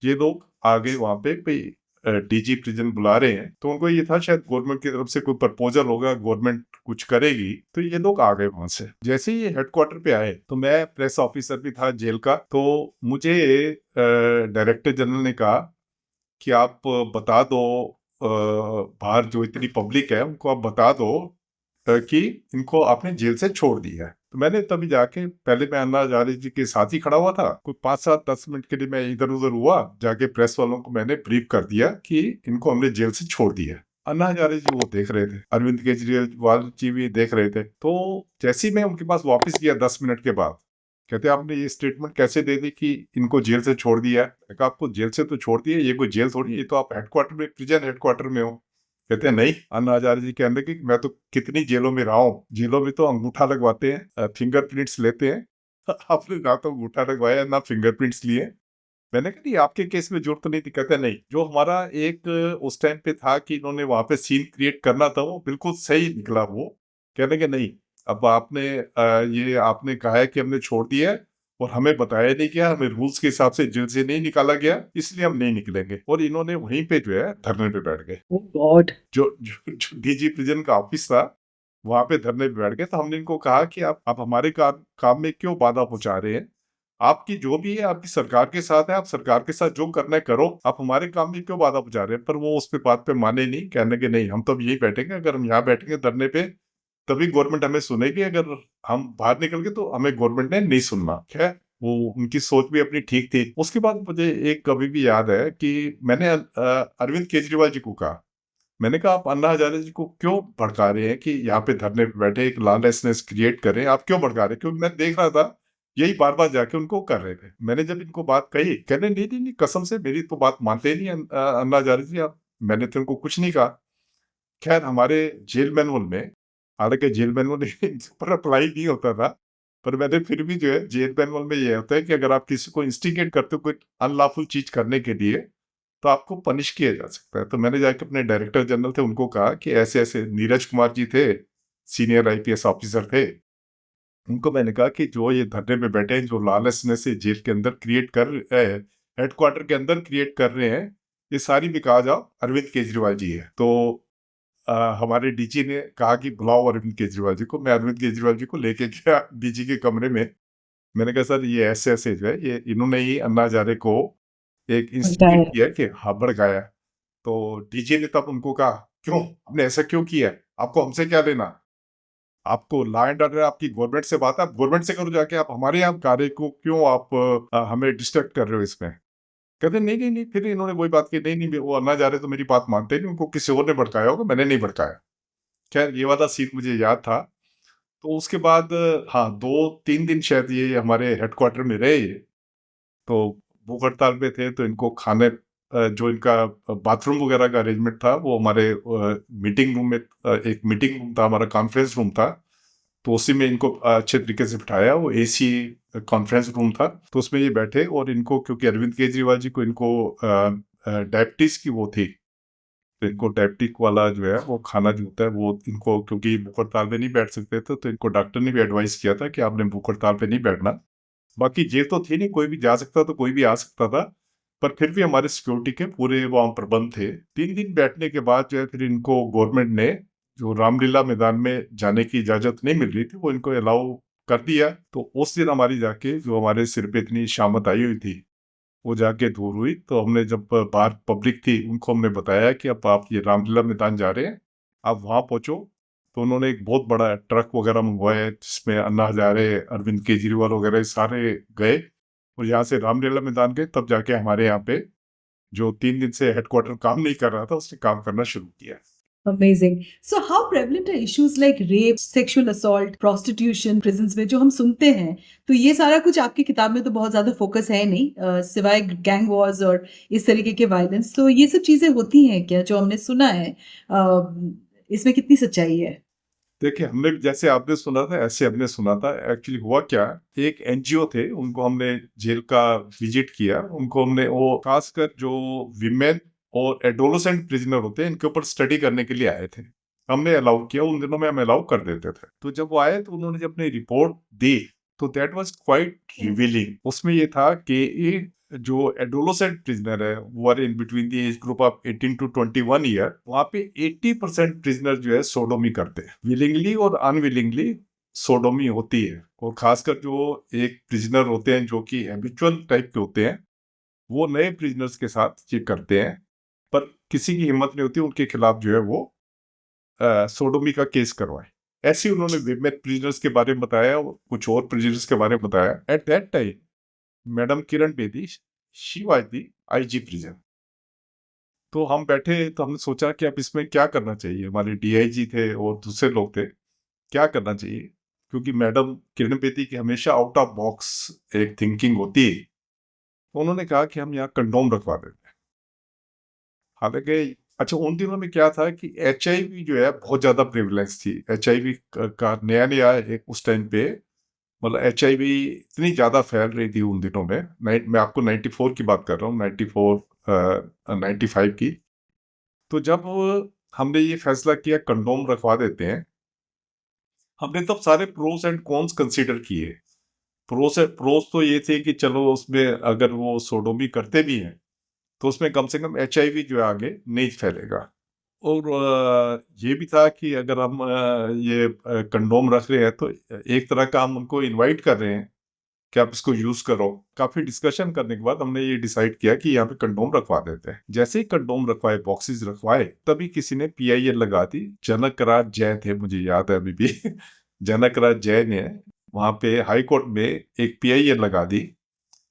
ये लोग आगे वहां पे कोई डीजी प्रिजन बुला रहे हैं। तो उनको ये था शायद गवर्नमेंट की तरफ से कोई प्रपोजल होगा, गवर्नमेंट कुछ करेगी। तो ये लोग आ गए वहां से। जैसे ही ये हेडक्वार्टर पे आए तो मैं प्रेस ऑफिसर भी था जेल का, तो मुझे डायरेक्टर जनरल ने कहा कि आप बता दो, बाहर जो इतनी पब्लिक है उनको आप बता दो कि इनको आपने जेल से छोड़ दिया है। तो मैंने तभी जाके, पहले मैं अन्ना हजारे जी के साथ ही खड़ा हुआ था, कोई 5-7-10 मिनट के लिए मैं इधर उधर हुआ, जाके प्रेस वालों को मैंने ब्रीफ कर दिया कि इनको हमने जेल से छोड़ दिया है। अन्ना हजारे जी वो देख रहे थे, अरविंद केजरीवाल जी भी देख रहे थे। तो जैसे ही मैं उनके पास वापस गया 10 मिनट के बाद, कहते आपने ये स्टेटमेंट कैसे दे दी कि इनको जेल से छोड़ दिया है? मैंने कहा आपको जेल से तो छोड़ दिया, ये कोई जेल थोड़ी, ये तो आप हेडक्वार्टर में, प्रिजन हेडक्वार्टर में हो। कहते हैं नहीं। अन्ना हजारे जी कहने कि मैं तो कितनी जेलों में रहा हूँ, जेलों में तो अंगूठा लगवाते हैं, फिंगरप्रिंट्स लेते हैं। आपने ना तो अंगूठा लगवाया ना फिंगरप्रिंट्स लिए। मैंने कहा नहीं, आपके केस में जरूरत नहीं थी। कहते नहीं, जो हमारा एक उस टाइम पे था कि इन्होंने वहां पे सीन क्रिएट करना था वो बिल्कुल सही निकला। वो कहने के नहीं, अब आपने ये आपने कहा है कि हमने छोड़ दिया है और हमें बताया नहीं गया, हमें रूल्स के हिसाब से जेल से नहीं निकाला गया, इसलिए हम नहीं निकलेंगे। और इन्होंने वहीं पे जो है धरने पे बैठ गए।
Oh God.
जो डीजी प्रिजन का ऑफिस था वहां पे धरने पे बैठ गए। तो हमने इनको कहा कि आप हमारे काम में क्यों बाधा पहुंचा रहे हैं? आपकी जो भी है आपकी सरकार के साथ है, आप सरकार के साथ जो करना है करो, आप हमारे काम में क्यों बाधा पहुंचा रहे हैं? पर वो उस पे बात पे माने नहीं, कहने के नहीं, हम तो अब यही बैठेंगे, अगर हम यहाँ बैठेंगे धरने पे तभी गवर्नमेंट हमें सुनेगी, अगर हम बाहर निकल गए तो हमें गवर्नमेंट ने नहीं सुनना। खैर वो उनकी सोच भी अपनी ठीक थी। उसके बाद मुझे एक कभी भी याद है कि मैंने अरविंद केजरीवाल जी को कहा, मैंने कहा आप अन्ना हजारे जी को क्यों भड़का रहे हैं कि यहाँ पे धरने पे बैठे एक लॉलेसनेस क्रिएट करें, आप क्यों भड़का रहे हैं? क्योंकि मैं देख रहा था यही बार बार जाके उनको कर रहे थे। मैंने जब इनको बात कही, कहने नहीं नहीं नहीं, कसम से मेरी तो बात मानते ही नहीं अन्ना हजारे जी आप, मैंने तो उनको कुछ नहीं कहा। खैर हमारे जेल मैनुअल में, हालांकि जेल मैनुअल पर अप्लाई नहीं होता था, पर मैंने फिर भी जो है जेल मैनुअल में ये होता है कि अगर आप किसी को इंस्टिगेट करते हो कोई अनलॉफुल चीज करने के लिए तो आपको पनिश किया जा सकता है। तो मैंने जाके अपने डायरेक्टर जनरल थे उनको कहा कि ऐसे ऐसे, नीरज कुमार जी थे, सीनियर आईपीएस ऑफिसर थे, उनको मैंने कहा कि जो ये धरने में बैठे हैं, जो लॉलेसनेस जेल के अंदर क्रिएट कर हेडक्वार्टर के अंदर क्रिएट कर रहे हैं, ये सारी बिकॉज ऑफ अरविंद केजरीवाल जी है। तो हमारे डीजी ने कहा कि बुलाओ अरविंद केजरीवाल जी को। मैं अरविंद केजरीवाल जी को लेके गया डीजी के कमरे में। मैंने कहा सर ये ऐसे ऐसे जो है, ये इन्होंने ही अन्ना हजारे को एक इंस्टिगेट किया कि हाँ भड़काया। तो डीजी ने तब उनको कहा क्यों, आपने ऐसा क्यों किया है, आपको हमसे क्या लेना, आपको लॉ एंड ऑर्डर आपकी गवर्नमेंट से बात है, आप गवर्नमेंट से करो जाके, आप हमारे यहाँ कार्य को क्यों आप हमें डिस्ट्रैक्ट कर रहे हो इसमें। कहते नहीं नहीं नहीं, फिर इन्होंने वही बात की, नहीं नहीं वो अन्ना हजारे तो मेरी बात मानते नहीं, उनको किसी और ने भड़काया होगा, मैंने नहीं भड़काया। खैर ये वाला सीन मुझे याद था। तो उसके बाद हाँ 2-3 दिन शायद ये हमारे हेडक्वार्टर में रहे ये। तो भूख हड़ताल पे थे, तो इनको खाने जो इनका बाथरूम वगैरह का अरेंजमेंट था वो हमारे मीटिंग रूम में, एक मीटिंग रूम था हमारा, कॉन्फ्रेंस रूम था, तो उसी में इनको अच्छे तरीके से बिठाया। वो एसी कॉन्फ्रेंस रूम था, तो उसमें ये बैठे, और इनको क्योंकि अरविंद केजरीवाल जी को इनको डायबिटीज की वो थी, तो इनको डायबिटिक वाला जो है वो खाना जो होता है वो इनको, क्योंकि भूख हड़ताल पे नहीं बैठ सकते थे, तो इनको डॉक्टर ने भी एडवाइस किया था कि आपने भूख हड़ताल पे नहीं बैठना। बाकी जेल तो थी नहीं, कोई भी जा सकता था, कोई भी आ सकता था, पर फिर भी हमारे सिक्योरिटी के पूरे वहाँ प्रबंध थे। 3 दिन बैठने के बाद जो है फिर इनको गवर्नमेंट ने, जो रामलीला मैदान में जाने की इजाजत नहीं मिल रही थी, वो इनको अलाउ कर दिया। तो उस दिन हमारी जाके, जो हमारे सिर पे इतनी शामत आई हुई थी, वो जाके दूर हुई। तो हमने जब बाहर पब्लिक थी उनको हमने बताया कि अब आप ये रामलीला मैदान जा रहे हैं, आप वहाँ पहुँचो। तो उन्होंने एक बहुत बड़ा ट्रक वगैरह मंगवाया जिसमें अन्ना हजारे, अरविंद केजरीवाल वगैरह सारे गए, और यहाँ से रामलीला मैदान गए। तब जाके हमारे यहाँ पे जो 3 दिन से हेडक्वार्टर काम नहीं कर रहा था, उसने काम करना शुरू किया।
Amazing. So, how prevalent are issues like rape, sexual assault, prostitution, prisons में जो हम सुनते हैं? तो ये सारा कुछ आपकी किताब में तो बहुत ज्यादा फोकस है नहीं, सिवाय गैंग वॉर्स और इस तरीके के वायलेंस। तो ये सब चीजें होती हैं क्या जो हमने सुना है? इसमें कितनी सच्चाई है?
देखिए, हमने जैसे आपने सुना था ऐसे हमने सुना था। एक्चुअली हुआ क्या, एक एनजीओ थे, उनको हमने जेल का विजिट किया। उनको हमने, वो खासकर जो विमेन और एडोलेसेंट प्रिजनर होते हैं, इनके ऊपर स्टडी करने के लिए आए थे। हमने अलाउ किया, उन दिनों में हम अलाउ कर देते थे। तो जब वो आए तो उन्होंने जब अपनी रिपोर्ट दी, तो दैट वाज क्वाइट रिवीलिंग। उसमें ये था कि जो एडोलेसेंट प्रिजनर है, वो are in between the age group of 18 to 21 year, वहां पे 80% प्रिजनर जो है सोडोमी करते हैं, विलिंगली और अनविलिंगली सोडोमी होती है। और खासकर जो एक प्रिजनर होते हैं जो कि हैबिचुअल टाइप के होते हैं, वो नए प्रिजनर्स के साथ ये करते हैं, पर किसी की हिम्मत नहीं होती उनके खिलाफ जो है वो सोडोमी का केस करवाए। ऐसे ही उन्होंने विमेन प्रिजनर्स के बारे में बताया, और कुछ और प्रिजनर्स के बारे में बताया। At that time madam Kiran Bedi, she was the IG prison. तो हम बैठे, तो हमने सोचा कि अब इसमें क्या करना चाहिए। हमारे डीआईजी थे और दूसरे लोग थे, क्या करना चाहिए, क्योंकि मैडम किरण बेदी की हमेशा आउट ऑफ बॉक्स एक थिंकिंग होती है। तो उन्होंने कहा कि हम यहाँ कंडोम रखवा देते हैं। हालांकि अच्छा, उन दिनों में क्या था कि एचआईवी जो है बहुत ज्यादा प्रेवलेंस थी। एचआईवी का नया नया एक उस टाइम पे, मतलब एचआईवी इतनी ज्यादा फैल रही थी उन दिनों में। मैं आपको 94 की बात कर रहा हूँ, 94 95 की। तो जब हमने ये फैसला किया कंडोम रखवा देते हैं, हमने तब सारे प्रोस एंड कॉन्स कंसीडर किए। प्रोस तो ये थे कि चलो उसमें अगर वो सोडोमी करते भी हैं तो उसमें कम से कम एचआईवी जो है आगे नहीं फैलेगा। और ये भी था कि अगर हम ये कंडोम रख रहे हैं तो एक तरह का हम उनको इनवाइट कर रहे हैं कि आप इसको यूज करो। काफी डिस्कशन करने के बाद हमने ये डिसाइड किया कि यहाँ पे कंडोम रखवा देते हैं। जैसे ही कंडोम रखवाए, बॉक्सेस रखवाए, तभी किसी ने पीआईएल लगा दी। जनक राज जय थे, मुझे याद है अभी भी जनक राज जय ने वहां पे हाई कोर्ट में एक पीआईएल लगा दी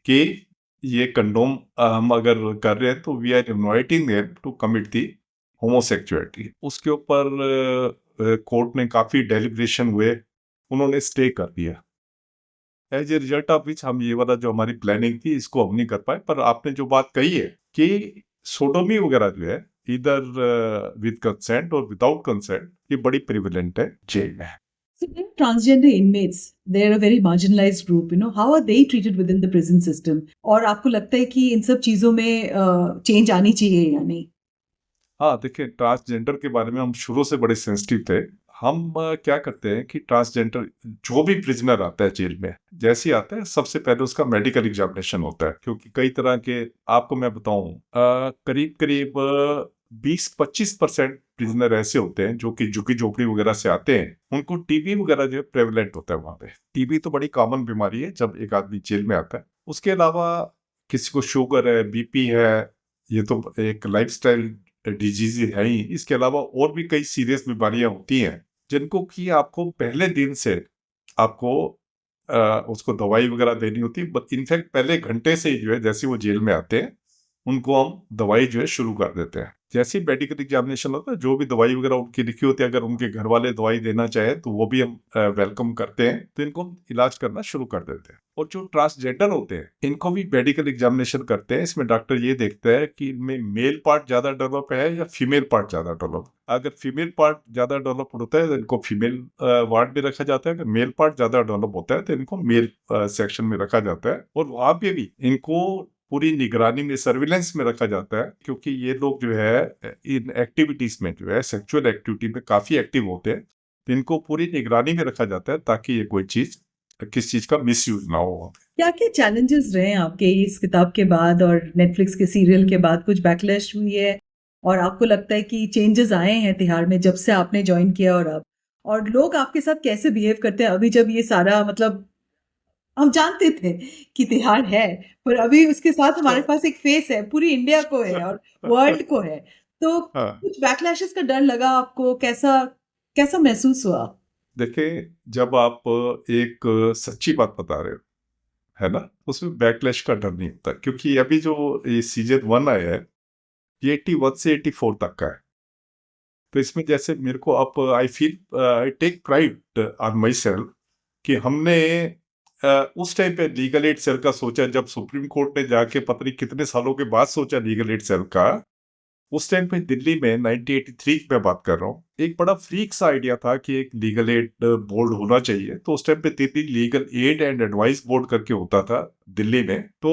कि ये कंडोम हम अगर कर रहे हैं तो we are inviting them to commit the homosexuality. उसके ऊपर कोर्ट ने काफी डेलिब्रेशन हुए, उन्होंने स्टे कर दिया। As a result of which हम ये वाला जो हमारी प्लानिंग थी इसको हम नहीं कर पाए। पर आपने जो बात कही है कि सोडोमी वगैरह जो है इधर विद कंसेंट और विदाउट कंसेंट, ये बड़ी प्रिविलेंट है जेल में।
So there are transgender inmates. They're a very marginalized group. How are they treated within the prison system? और आपको लगता है कि इन सब चीजों में चेंज आनी चाहिए या नहीं?
हाँ, देखिए ट्रांसजेंडर के बारे में हम शुरू से बड़े सेंसिटिव थे। हम क्या करते हैं कि ट्रांसजेंडर जो भी प्रिजनर आता है जेल में, जैसे ही आता है सबसे पहले उसका मेडिकल एग्जामिनेशन होता है, क्योंकि कई तरह के, आपको मैं बताऊं, करीब करीब 20-25% प्रिजनर ऐसे होते हैं जो कि झुग्गी झोपड़ी वगैरह से आते हैं, उनको टीबी वगैरह जो है प्रेवलेंट होता है वहां पे। टीबी तो बड़ी कॉमन बीमारी है जब एक आदमी जेल में आता है। उसके अलावा किसी को शुगर है, बीपी है, ये तो एक लाइफस्टाइल डिजीज है ही। इसके अलावा और भी कई सीरियस बीमारियां होती हैं जिनको कि आपको पहले दिन से आपको उसको दवाई वगैरह देनी होती है। इनफैक्ट पहले घंटे से ही जो है, जैसे वो जेल में आते हैं उनको हम दवाई जो है शुरू कर देते हैं। जैसे ही मेडिकल एग्जामिनेशन होता है, जो भी दवाई वगैरह उनकी लिखी होती है, अगर उनके घर वाले दवाई देना चाहे तो वो भी हम वेलकम करते हैं, तो इनको हम इलाज करना शुरू कर देते हैं। और जो ट्रांसजेंडर होते हैं इनको भी मेडिकल एग्जामिनेशन करते हैं। इसमें डॉक्टर ये देखता है कि इनमें मेल पार्ट ज्यादा डेवलप है या फीमेल पार्ट ज्यादा डेवलप। अगर फीमेल पार्ट ज्यादा डेवलप होता है तो इनको फीमेल वार्ड में रखा जाता है। अगर मेल पार्ट ज्यादा डेवलप होता है तो इनको मेल सेक्शन में रखा जाता है। और वहां पे भी इनको पूरी निगरानी में, सर्विलेंस में रखा जाता है, क्योंकि ये लोग जो है इन एक्टिविटीज में जो है, सेक्सुअल एक्टिविटी में काफी एक्टिव होते हैं, तो इनको पूरी निगरानी में रखा जाता है ताकि ये कोई चीज, किस चीज का मिसयूज ना हो।
क्या क्या चैलेंजेस रहे हैं आपके इस किताब के बाद और नेटफ्लिक्स के सीरियल के बाद? कुछ बैकलैश हुई है और आपको लगता है कि चेंजेस आए हैं तिहाड़ में जब से आपने ज्वाइन किया और अब? और लोग आपके साथ कैसे बिहेव करते हैं अभी, जब ये सारा मतलब हम जानते थे कि तिहाड़ है, पर अभी उसके साथ हमारे पास एक फेस है, पूरी इंडिया को है और वर्ल्ड को है। तो
हाँ,
कुछ बैकलैशेस का डर लगा आपको? कैसा कैसा महसूस हुआ?
देखिए, जब आप एक सच्ची बात बता रहे हो, है ना, उसमें बैकलैश का डर नहीं होता, क्योंकि अभी जो ये सीजन 1 आया है ये 81 से 84 तक का है। तो इसमें जैसे मेरे को अब I feel, I take pride on my self कि हमने उस टाइम पे लीगल एड सेल का सोचा, जब सुप्रीम कोर्ट ने जाके पता नहीं कितने सालों के बाद सोचा लीगल एड सेल का। उस टाइम पे दिल्ली में 1983 में बात कर रहा हूँ, एक बड़ा फ्रीक सा आइडिया था कि एक लीगल एड बोर्ड होना चाहिए। तो उस टाइम पे Delhi legal aid and advice board करके होता था दिल्ली में। तो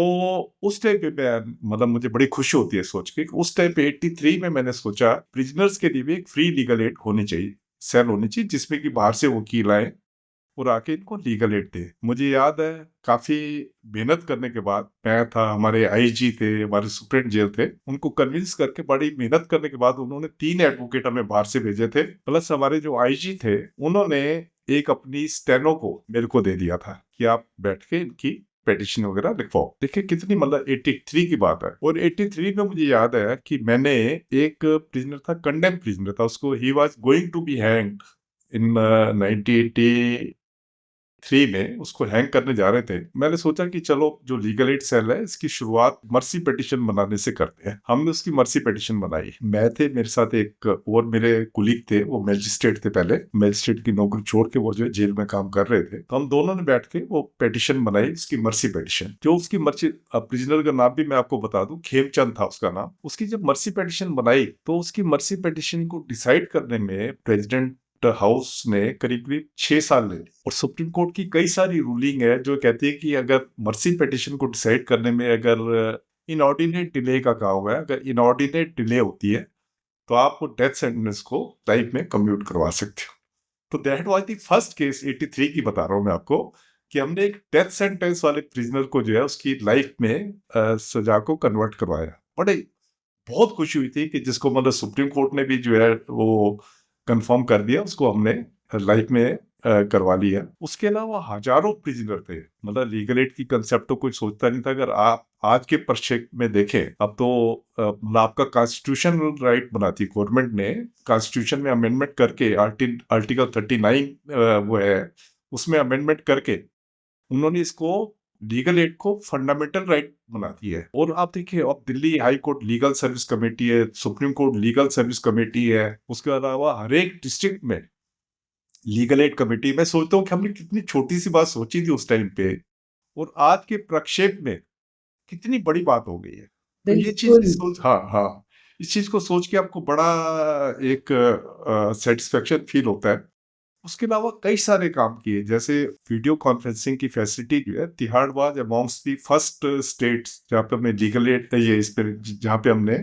उस टाइम पे मैं, मतलब मुझे बड़ी खुशी होती है सोच के, उस टाइम पे 83 में मैंने सोचा प्रिजनर्स के लिए भी एक फ्री लीगल एड होनी चाहिए, सेल होनी चाहिए, जिसमें कि बाहर से वकील आए और आके इनको लीगल एड दे। मुझे याद है काफी मेहनत करने के बाद, मैं था, हमारे आईजी थे, हमारे सुप्रीम जेल थे, उनको कन्विंस करके बड़ी मेहनत करने के बाद उन्होंने 3 एडवोकेट हमें बाहर से भेजे थे, प्लस हमारे जो आईजी थे उन्होंने एक अपनी स्टेनो को मेरे को दे दिया था कि आप बैठ के इनकी पेटिशन वगैरह लिखवाओ। देखिए कितनी, मतलब 83 की बात है। और 83 में मुझे याद है कि मैंने, एक प्रिजनर था, कंडेम प्रिजनर था, उसको he was going to be hanged in 1983 में, उसको हैंग करने जा रहे थे। मैंने सोचा कि चलो जो लीगल एड सेल है इसकी शुरुआत मर्सी पिटीशन बनाने से करते हैं। हमने उसकी मर्सी पिटीशन बनाई। मैं थे, मेरे साथ एक और मेरे कुलीग थे, वो मैजिस्ट्रेट थे, पहले मैजिस्ट्रेट की नौकरी छोड़ के वो जो जेल में काम कर रहे थे। तो हम दोनों ने बैठ के वो पिटीशन बनाई, उसकी मर्सी पिटीशन। जो उसकी मर्सी, प्रिजनर का नाम भी मैं आपको बता दूं, खेमचंद था उसका नाम। उसकी जब मर्सी पिटीशन बनाई तो उसकी मर्सी पिटीशन को डिसाइड करने में प्रेसिडेंट हाउस ने करीब करीब 6 साल ले लिए। और सुप्रीम कोर्ट की कई सारी रूलिंग है जो कहती है कि अगर मर्सी पिटीशन को डिसाइड करने में अगर इनऑर्डिनेट डिले का कहा हुआ है, अगर इनऑर्डिनेट डिले होती है तो आप डेथ सेंटेंस को लाइफ में कम्यूट करवा सकते हो। तो that was the first case, 83 की बता रहा हूं मैं आपको, कि हमने एक डेथ सेंटेंस वाले प्रिजनर को जो है उसकी लाइफ में सजा को कन्वर्ट करवाया। बड़े बहुत खुशी हुई थी कि जिसको, मतलब सुप्रीम कोर्ट ने भी जो है वो कंफर्म कर दिया, उसको हमने लाइफ में करवा लिया। उसके अलावा हजारों प्रिजनर थे, मतलब लीगल एड की कंसेप्ट तो कोई सोचता नहीं था। अगर आप आज के परिप्रेक्ष्य में देखें, अब तो मतलब आपका कॉन्स्टिट्यूशनल राइट बनाती गवर्नमेंट ने, कॉन्स्टिट्यूशन में अमेंडमेंट करके आर्टिकल 39 वो है, उसमें अमेंडमेंट करके उन्होंने इसको, लीगल एड को फंडामेंटल राइट बनाती है। और आप देखिए, अब Delhi high court legal service committee है, supreme court legal service committee है, उसके अलावा हर एक डिस्ट्रिक्ट में लीगल एड कमेटी। मैं सोचता हूँ कि हमने कितनी छोटी सी बात सोची थी उस टाइम पे, और आज के प्रक्षेप में कितनी बड़ी बात हो गई है। तो ये चीज की
बिल्कुल।
सोच, हाँ हाँ, इस चीज को सोच के आपको बड़ा एक सेटिस्फेक्शन फील होता है उसके अलावा कई सारे काम किए, जैसे वीडियो कॉन्फ्रेंसिंग की फैसिलिटी जो है, Tihar was amongst the first states जहाँ पे हमने लीगल एड ये इस पे जहाँ पे हमने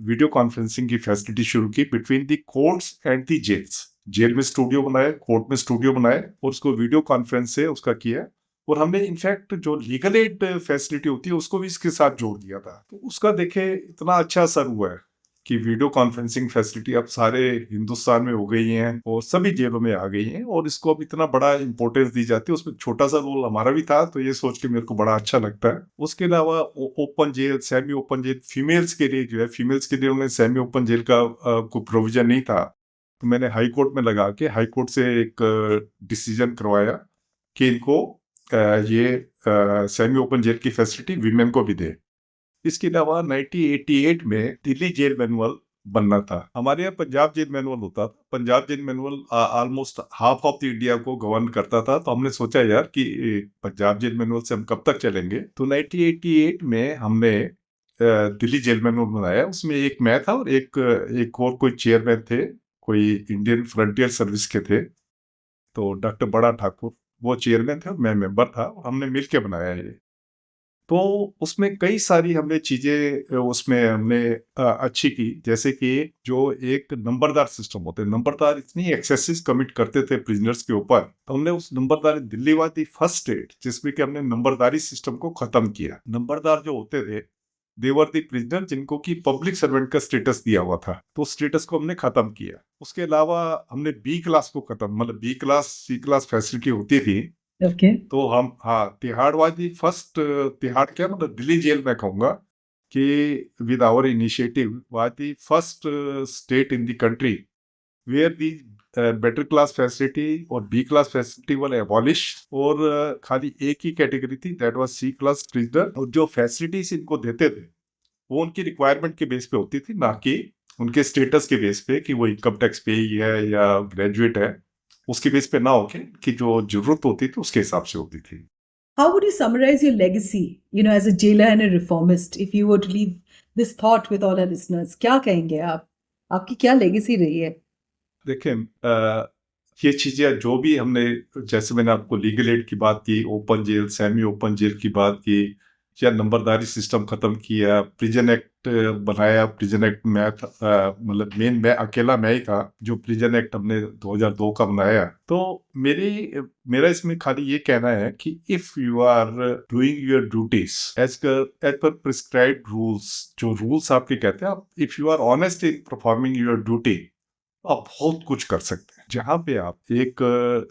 वीडियो कॉन्फ्रेंसिंग की फैसिलिटी शुरू की between the courts and the jails. Jail में स्टूडियो बनाए, कोर्ट में स्टूडियो बनाए और उसको वीडियो कॉन्फ्रेंस से उसका किया। और हमने इनफैक्ट जो लीगल एड फैसिलिटी होती है उसको भी इसके साथ जोड़ दिया था। तो उसका देखे इतना अच्छा असर हुआ है कि वीडियो कॉन्फ्रेंसिंग फैसिलिटी अब सारे हिंदुस्तान में हो गई हैं और सभी जेलों में आ गई हैं, और इसको अब इतना बड़ा इंपॉर्टेंस दी जाती है। उसमें छोटा सा रोल हमारा भी था, तो ये सोच के मेरे को बड़ा अच्छा लगता है। उसके अलावा open jail, semi open jail females के लिए जो है, फीमेल्स के लिए उन्हें सेमी ओपन जेल का कोई प्रोविजन नहीं था, तो मैंने हाई कोर्ट में लगा के हाई कोर्ट से एक डिसीजन करवाया कि इनको ये सेमी ओपन जेल की फैसिलिटी वीमेन को भी दे। इसके अलावा 1988 में दिल्ली जेल मैनुअल बनना था। हमारे यहाँ पंजाब जेल मैनुअल होता था। Punjab jail manual almost half of the India को गवर्न करता था, तो हमने सोचा यार कि पंजाब जेल मैनुअल से हम कब तक चलेंगे। तो 1988 में हमने दिल्ली जेल मैनुअल बनाया। उसमें एक मैं था और एक और कोई चेयरमैन थे, कोई इंडियन फ्रंटियर सर्विस के थे, तो डॉक्टर बड़ा ठाकुर वो चेयरमैन थे और मैं मेंबर था, और हमने मिलके बनाया ये। तो उसमें कई सारी हमने चीजें उसमें हमने अच्छी की, जैसे कि जो एक नंबरदार सिस्टम होते हैं, नंबरदार इतनी एक्सेसिस कमिट करते थे प्रिजनर्स के ऊपर, तो हमने उस नंबरदारी, Delhi was the first state जिसमें कि हमने नंबरदारी सिस्टम को खत्म किया। नंबरदार जो होते थे देवर द प्रिजनर जिनको की पब्लिक सर्वेंट का स्टेटस दिया हुआ था, तो स्टेटस को हमने खत्म किया। उसके अलावा हमने बी क्लास को खत्म, मतलब B class C class facility होती थी,
Okay.
तो हम, हाँ, Tihar was the first, Tihar क्या मतलब दिल्ली जेल मैं कहूँगा कि with our initiative was the first state in the country where the better class facility और बी क्लास फैसिलिटी वाले एबॉलिश, और खाली एक ही कैटेगरी थी, that was C class prisoner. और जो फैसिलिटीज इनको देते थे वो उनकी रिक्वायरमेंट के बेस पे होती थी, ना कि उनके स्टेटस के बेस पे कि वो इनकम टैक्स पे है या ग्रेजुएट है, उसके बेस पे ना होके कि जो जरूरत होती थी उसके हिसाब से होती थी।
How would you summarize your legacy, as a jailer and a reformist, if you were to leave this thought with all our listeners? क्या कहेंगे आप? आपकी क्या legacy रही है?
देखें, ये चीजें जो भी हमने, जैसे मैंने आपको लीगल एड की बात की, open jail, semi open jail की बात की, या नंबरदारी सिस्टम खत्म किया, प्रिजन एक्ट बनाया। प्रिजन एक्ट में मतलब मैं अकेला मैं ही था जो प्रिजन एक्ट हमने 2002 का बनाया। तो मेरा इसमें खाली ये कहना है कि if you are doing your duties as per prescribed rules, जो रूल्स आपके कहते हैं, आप if you are honest in performing your duty, आप बहुत कुछ कर सकते हैं। जहां पे आप एक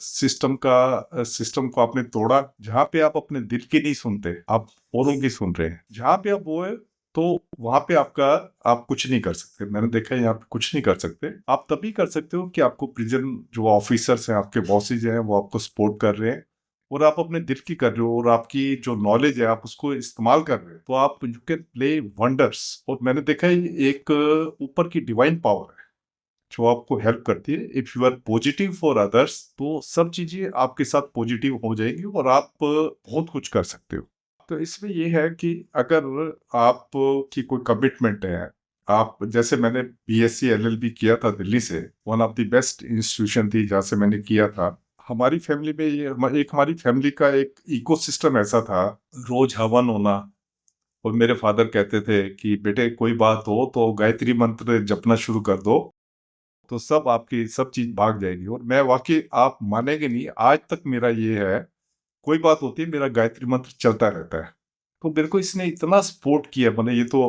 सिस्टम को आपने तोड़ा, जहां पे आप अपने दिल की नहीं सुनते, आप औरों की सुन रहे हैं, जहां पे आप वो है, तो वहां पे आप कुछ नहीं कर सकते। मैंने देखा है यहाँ पे कुछ नहीं कर सकते। आप तभी कर सकते हो कि आपको प्रिजन जो ऑफिसर्स हैं, आपके बॉसेज हैं, वो आपको सपोर्ट कर रहे हैं और आप अपने दिल की कर रहे हो, और आपकी जो नॉलेज है आप उसको इस्तेमाल कर रहे हो, तो आप यू कैन प्ले वंडर्स। और मैंने देखा है एक ऊपर की डिवाइन पावर है जो आपको हेल्प करती है। If you are positive for others, तो सब चीजें आपके साथ पॉजिटिव हो जाएंगी और आप बहुत कुछ कर सकते हो। तो इसमें ये है कि अगर आप की कोई कमिटमेंट है, आप, जैसे मैंने बीएससी एलएलबी किया था दिल्ली से, one of the best institution थी जहाँ से मैंने किया था। हमारी फैमिली में ये हमारी फैमिली का एक इकोसिस्टम ऐसा था, रोज हवन होना। और मेरे फादर कहते थे कि बेटे कोई बात हो तो गायत्री मंत्र जपना शुरू कर दो, तो सब आपकी सब चीज भाग जाएगी। और मैं वाकई, आप मानेंगे नहीं, आज तक मेरा ये है, कोई बात होती है मेरा गायत्री मंत्र चलता रहता है। तो मेरे को इसने इतना सपोर्ट किया, मतलब ये तो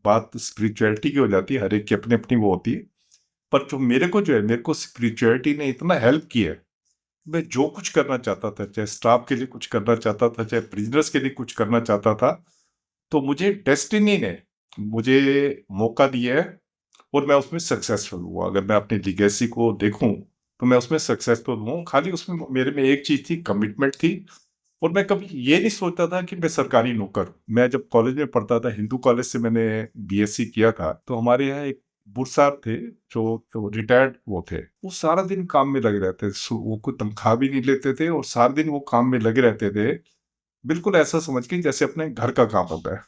बात स्पिरिचुअलिटी की हो जाती है, हर एक की अपनी अपनी वो होती है, पर जो मेरे को स्पिरिचुअलिटी ने इतना हेल्प किया है। मैं जो कुछ करना चाहता था, चाहे स्टाफ के लिए कुछ करना चाहता था, चाहे प्रिजनर्स के लिए कुछ करना चाहता था, तो मुझे डेस्टिनी ने मुझे मौका दिया है और मैं उसमें सक्सेसफुल हुआ। अगर मैं अपनी लीगेसी को देखूं तो मैं उसमें सक्सेसफुल हूँ। खाली उसमें मेरे में एक चीज थी, कमिटमेंट थी। और मैं कभी ये नहीं सोचता था कि मैं सरकारी नौकर हूं। मैं जब कॉलेज में पढ़ता था, हिंदू कॉलेज से मैंने बीएससी किया था, तो हमारे यहाँ एक बुर साहब थे जो रिटायर्ड वो थे, वो सारा दिन काम में लगे रहते थे। वो कोई तनख्वाह भी नहीं लेते थे और सारा दिन वो काम में लगे रहते थे, बिल्कुल ऐसा समझ के जैसे अपने घर का काम होता है।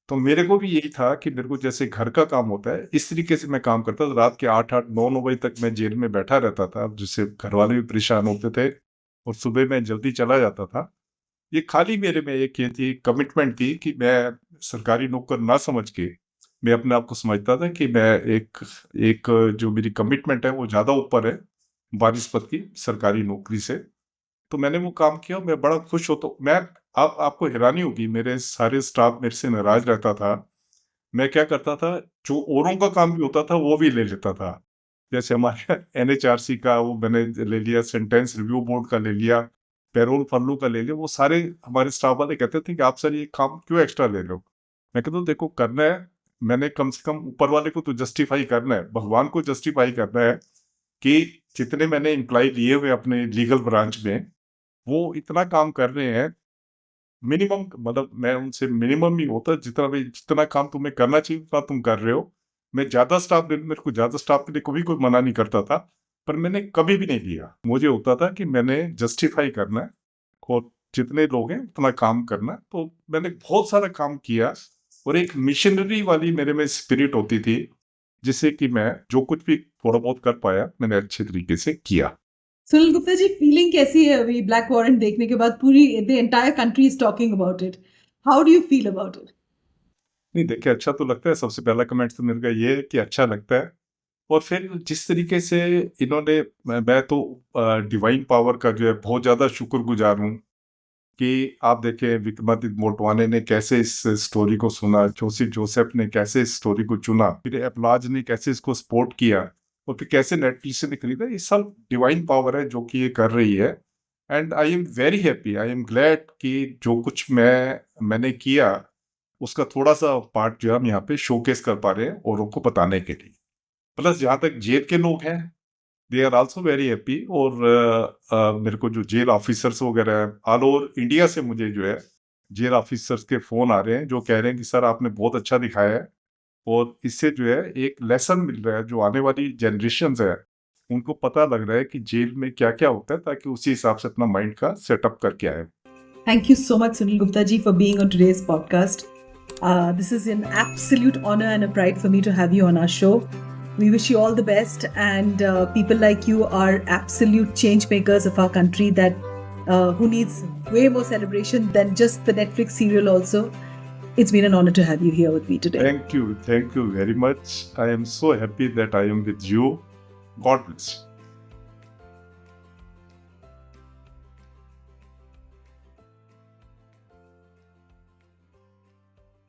तो मेरे को भी यही था कि मेरे को जैसे घर का काम होता है इस तरीके से मैं काम करता था। रात के 8-9 बजे तक मैं जेल में बैठा रहता था, जिससे घर वाले भी परेशान होते थे, और सुबह मैं जल्दी चला जाता था। ये खाली मेरे में एक ये थी, कमिटमेंट थी कि मैं सरकारी नौकर ना समझ के मैं अपने आप को समझता था कि मैं एक एक जो मेरी कमिटमेंट है वो ज़्यादा ऊपर है वारिसपत की सरकारी नौकरी से। तो मैंने वो काम किया, मैं बड़ा खुश होता। मैं आप आपको हैरानी होगी, मेरे सारे स्टाफ मेरे से नाराज रहता था। मैं क्या करता था, जो औरों का काम भी होता था वो भी ले लेता था। जैसे हमारे एनएचआरसी का वो मैंने ले लिया, सेंटेंस रिव्यू बोर्ड का ले लिया, पैरोल फर्लू का ले लिया। वो सारे हमारे स्टाफ वाले कहते थे कि आप सर ये काम क्यों एक्स्ट्रा ले रहे हो। मैं कहता हूँ देखो करना है, मैंने कम से कम ऊपर वाले को तो जस्टिफाई करना है, भगवान को जस्टिफाई करना है कि जितने मैंने एम्प्लॉय लिए हुए अपने लीगल ब्रांच में वो इतना काम कर रहे हैं। मिनिमम मतलब मैं उनसे मिनिमम ही होता, जितना काम तुम्हें करना चाहिए उतना तुम कर रहे हो। मैं ज़्यादा स्टाफ दे, मेरे को ज़्यादा स्टाफ के लिए कभी कोई मना नहीं करता था, पर मैंने कभी भी नहीं लिया। मुझे होता था कि मैंने जस्टिफाई करना है और जितने लोग हैं उतना काम करना है। तो मैंने बहुत सारा काम किया और एक मिशनरी वाली मेरे में स्पिरिट होती थी, जिससे कि मैं जो कुछ भी थोड़ा बहुत कर पाया मैंने अच्छे तरीके से किया।
सुनील गुप्ता जी, फीलिंग कैसी है अभी ब्लैक वारंट देखने के बाद? पूरी the entire country is talking about it. How do you feel about it?
नहीं देखिए, अच्छा तो लगता है। सबसे पहला कमेंट तो मेरे का ये है कि अच्छा लगता है। और फिर जिस तरीके से इन्होंने, मैं तो डिवाइन पावर का जो है बहुत ज़्यादा शुक्रगुजार हूँ कि आप देखें विक्रमादित्य मोटवाने ने कैसे इस स्टोरी को सुना, जोशी जोसेफ ने कैसे इस स्टोरी को चुना, फिर एपलाज ने कैसे इसको सपोर्ट किया, और फिर कैसे नेटफ्लिक्स ने खरीदा। ये सब डिवाइन पावर है जो कि ये कर रही है। And I am very happy, I am glad कि जो कुछ मैंने किया उसका थोड़ा सा पार्ट जो है हम यहाँ पे शोकेस कर पा रहे हैं औरों को बताने के लिए। प्लस जहाँ तक जेल के लोग हैं, they are also very happy. और मेरे को जो जेल ऑफिसर्स वगैरह हैं ऑल ओवर इंडिया से, मुझे जो है जेल ऑफिसर्स के फ़ोन आ रहे हैं जो कह रहे हैं कि सर आपने बहुत अच्छा दिखाया है, और इससे जो है एक लेसन मिल रहा है जो आने वाली जनरेशन्स है उनको पता लग रहा है कि जेल में क्या क्या होता है, ताकि उसी हिसाब से अपना माइंड का सेटअप करके आए।
Thank you so much, Sunil Gupta ji, for being on today's podcast. This is an absolute honor and a pride for me to have you on our show. We wish you all the best, and people like you are absolute change makers of our country that who needs way more celebration than just the Netflix serial also. It's been an honor to have you here with me today.
Thank you very much. I am so happy that I am with you. God bless you.